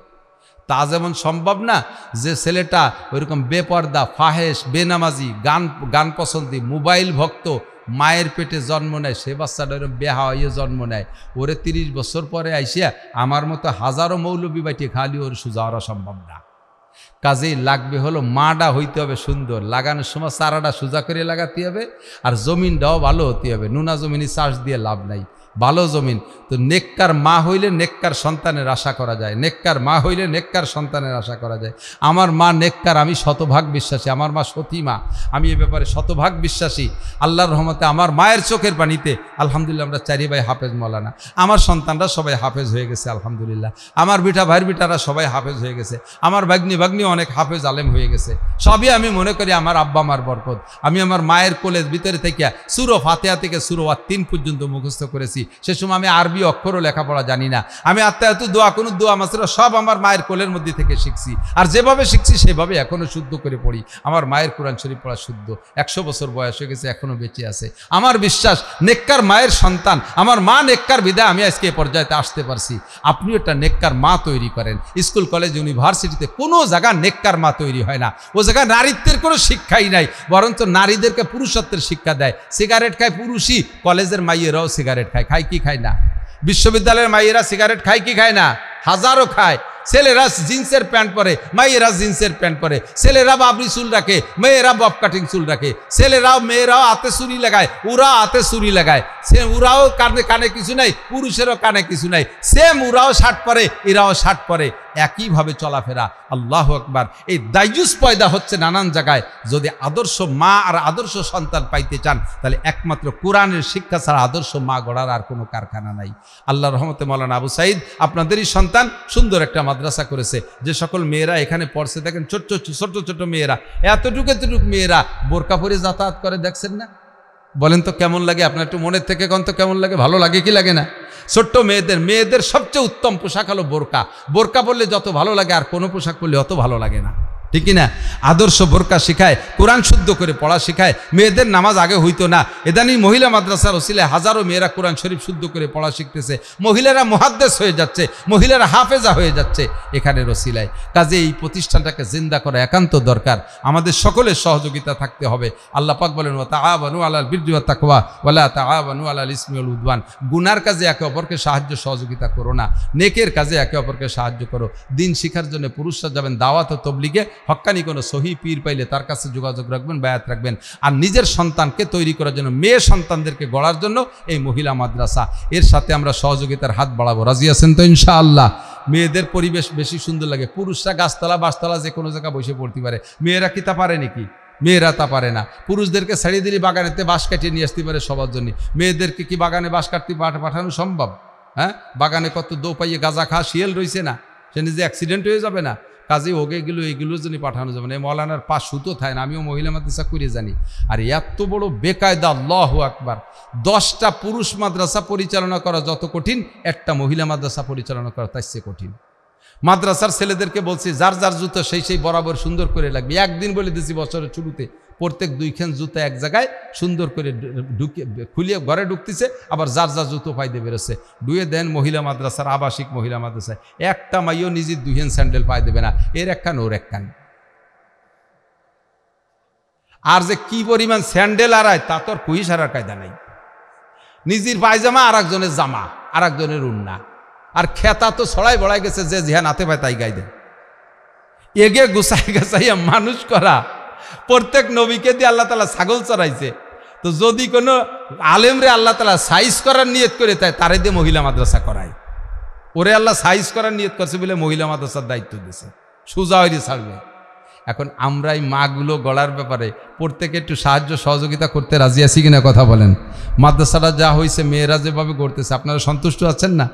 তা যেমন সম্ভব না যে ছেলেটা ওইরকম বেপর্দা, ফাহেশ, বেনামাজি, গান পছন্দি, মোবাইল ভক্ত, মায়ের পেটে জন্ম নেয়, সে বাচ্চাটা ওরকম বেহা হইয়ে জন্ম নেয়, ওরে 30 বছর পরে আইসিয়া আমার মতো হাজারো মৌলবী বাইটে খালি ওর সোজা হওয়া সম্ভব না। কাজেই লাগবে হলো মাটা হইতে হবে সুন্দর, লাগানোর সময় চারাটা সোজা করে লাগাতে হবে, আর জমিনটাও ভালো হতে হবে। নুনা জমিনে চাষ দিয়ে লাভ নাই, ভালো জমিন। তো নেককার মা হইলে নেককার সন্তানের আশা করা যায়, নেককার মা হইলে নেককার সন্তানের আশা করা যায়। আমার মা নেককার, আমি শতভাগ বিশ্বাসী। আমার মা সতী মা, আমি এ ব্যাপারে শতভাগ বিশ্বাসী। আল্লাহর রহমতে আমার মায়ের চোখের পানিতে আলহামদুলিল্লাহ আমরা 4 ভাই হাফেজ মৌলানা, আমার সন্তানরা সবাই হাফেজ হয়ে গেছে আলহামদুলিল্লাহ, আমার ভাইয়ের বিটারা সবাই হাফেজ হয়ে গেছে, আমার ভাগ্নি অনেক হাফেজ আলেম হয়ে গেছে। সবই আমি মনে করি আমার আব্বা মার বরকত। আমি আমার মায়ের কোলের ভিতরে থেকে সূরা ফাতিহা থেকে সূরা 3 পর্যন্ত মুখস্থ করেছি। সে সময় আমি আরবি অক্ষরও লেখাপড়া জানি না। আমি আত্মায়াতু দোয়া, কোনো দোয়া মাসরা সব আমার মায়ের কোলের মধ্যে থেকে শিখছি, আর যেভাবে শিখছি সেভাবে এখনও শুদ্ধ করে পড়ি। আমার মায়ের কোরআন শরীফ পড়া শুদ্ধ, 100 বছর বয়স হয়ে গেছে, এখনও বেঁচে আছে। আমার বিশ্বাস নেককার মায়ের সন্তান, আমার মা নেককার বিদায় আমি আজকে এই পর্যায়ে আসতে পারছি। আপনি একটা নেককার মা তৈরি করেন। স্কুল, কলেজ, ইউনিভার্সিটিতে কোনো জায়গায় নেককার মা তৈরি হয় না। ও জায়গায় নারীত্বের কোনো শিক্ষাই নাই, বরঞ্চ নারীদেরকে পুরুষত্বের শিক্ষা দেয়। সিগারেট খায় পুরুষই, কলেজের মাইয়েরাও সিগারেট খায়, খায় কি খায় না? বিশ্ববিদ্যালয়ের মাইয়েরা সিগারেট খায় কি খায় না? হাজারো খায়। ছেলেরা জিন্সের প্যান্ট পরে, মাইয়েরা জিন্সের প্যান্ট পরে। ছেলেরা বাবরি চুল রাখে, মেয়েরা বব কাটিং চুল রাখে। ছেলেরাও মেয়েরাও হাতে ছুরি লাগায়, ওরাও হাতে ছুরি লাগায়। ওরাও কানে কিছু নাই, পুরুষেরও কানে কিছু নাই। সেম ওরাও শার্ট পরে, এরাও শার্ট পরে, একইভাবে চলাফেরা। আল্লাহু আকবার। এই দায়ুস পয়দা হচ্ছে নানান জায়গায়। যদি আদর্শ মা আর আদর্শ সন্তান পাইতে চান, তাহলে একমাত্র কোরআনের শিক্ষা ছাড়া আদর্শ মা গড়ার আর কোনো কারখানা নাই। আল্লাহর রহমতে মাওলানা আবু সাইদ আপনাদেরই সন্তান সুন্দর একটা মাদ্রাসা করেছে। যে সকল মেয়েরা এখানে পড়ছে, দেখেন ছোট্ট ছোট মেয়েরা, এতটুকু মেয়েরা বোরকা পরে যাতায়াত করে, দেখছেন না? বলেন তো কেমন লাগে? আপনার একটু মনের থেকে কোন তো কেমন লাগে? ভালো লাগে কি লাগে না? ছোট্ট মেয়েদের সবচেয়ে উত্তম পোশাক হলো বোরকা। বোরকা পরলে যত ভালো লাগে আর কোনো পোশাক পরলে অত ভালো লাগে না, ঠিক কি না? আদর্শ বোরকা শিখায়, কোরআন শুদ্ধ করে পড়া শিখায়। মেয়েদের নামাজ আগে হইতো না, এদানি মহিলা মাদ্রাসার ওসিলায় হাজারো মেয়েরা কোরআন শরীফ শুদ্ধ করে পড়া শিখতেছে। মহিলারা মুহাদ্দিস হয়ে যাচ্ছে, মহিলারা হাফেজা হয়ে যাচ্ছে এখানের ওসিলায়। কাজে এই প্রতিষ্ঠানটাকে জিন্দা করা একান্ত দরকার। আমাদের সকলের সহযোগিতা থাকতে হবে। আল্লাহ পাক বলেন, ওয়া তাআওয়ানু আলাল বিররি ওয়াত তাকওয়া ওয়া লা তাআওয়ানু আলাল ইসমি ওয়াল উদওয়ান। গুনার কাজে একে অপরকে সাহায্য সহযোগিতা করো না, নেকের কাজে একে অপরকে সাহায্য করো। দিন শিখার জন্য পুরুষরা যাবেন দাওয়াত ও তবলিগে, হক্কানি কোনো সহি পীর পাইলে তার কাছে যোগাযোগ রাখবেন, বায়াত রাখবেন। আর নিজের সন্তানকে তৈরি করার জন্য, মেয়ে সন্তানদেরকে গড়ার জন্য এই মহিলা মাদ্রাসা, এর সাথে আমরা সহযোগিতার হাত বাড়াবো। রাজি আছেন তো ইনশাআল্লাহ? মেয়েদের পরিবেশ বেশি সুন্দর লাগে। পুরুষরা গাছতলা বাসতলা যে কোনো জায়গায় বসে পড়তে পারে, মেয়েরা কি তা পারে নাকি? মেয়েরা তা পারে না। পুরুষদেরকে ছাড়িয়ে দিলে বাগানেতে বাঁশ কাটিয়ে নিয়ে আসতে পারে সবার জন্য, মেয়েদেরকে কি বাগানে বাঁশ কাটতে পাঠানো সম্ভব? হ্যাঁ, বাগানে কত দো পাইয়ে গাঁজা খা শিয়াল রয়েছে না, সে নিজে অ্যাক্সিডেন্ট হয়ে যাবে না? কাজে ওকে এইগুলোর জন্য পাঠানো যাবে না। মৌলানার পা সুতো থাকে না, আমিও মহিলা মাদ্রাসা করে জানি। আর এত বড় বেকায়দা, আল্লাহু আকবার। 10টা পুরুষ মাদ্রাসা পরিচালনা করা যত কঠিন, একটা মহিলা মাদ্রাসা পরিচালনা করা তার চেয়ে কঠিন। মাদ্রাসার ছেলেদেরকে বলছি, যার যার জুতো সেই বরাবর সুন্দর করে লাগবে। একদিন বলে দিয়েছি বছরের শুরুতে, প্রত্যেক 2খান জুতো এক জায়গায় সুন্দর করে খুলিয়ে ঘরে ঢুকতেছে, আবার যার যার জুতো পাইতে বেরোচ্ছে। ডুয়ে দেন মহিলা মাদ্রাসার, আবাসিক মহিলা মাদ্রাসায় একটা মাইও নিজের 2খান স্যান্ডেল পাই দেবে না, এর একখান ওর একখান। আর যে কি পরিমাণ স্যান্ডেল আড়ায় তা তোর কুই সারার কায়দা নাই। নিজের পায়জামা আর একজনের জামা, আর একজনের উন্না, আর খেতা তো ছড়াই বড়াই গেছে, যে জিহা নাতে পায় তাই গাই দেয়। এগে গুছাই গাছাইয়া মানুষ করা। প্রত্যেক নবীকে দিয়ে আল্লাহ তাআলা ছাগল চড়াইছে। তো যদি কোনো আলেমরে আল্লাহ তাআলা সাইজ করার নিয়ত করে তাই তারে দিয়ে মহিলা মাদ্রাসা করায়, ওরে আল্লাহ সাইজ করার নিয়ত করছে বলে মহিলা মাদ্রাসার দায়িত্ব দিয়েছে, সোজা হয়ে ছাড়বে। এখন আমরা এই মাগুলো গড়ার ব্যাপারে প্রত্যেকে একটু সাহায্য সহযোগিতা করতে রাজি আছি কিনা কথা বলেন। মাদ্রাসাটা যা হয়েছে, মেয়েরা যেভাবে গড়তেছে, আপনারা সন্তুষ্ট আছেন না?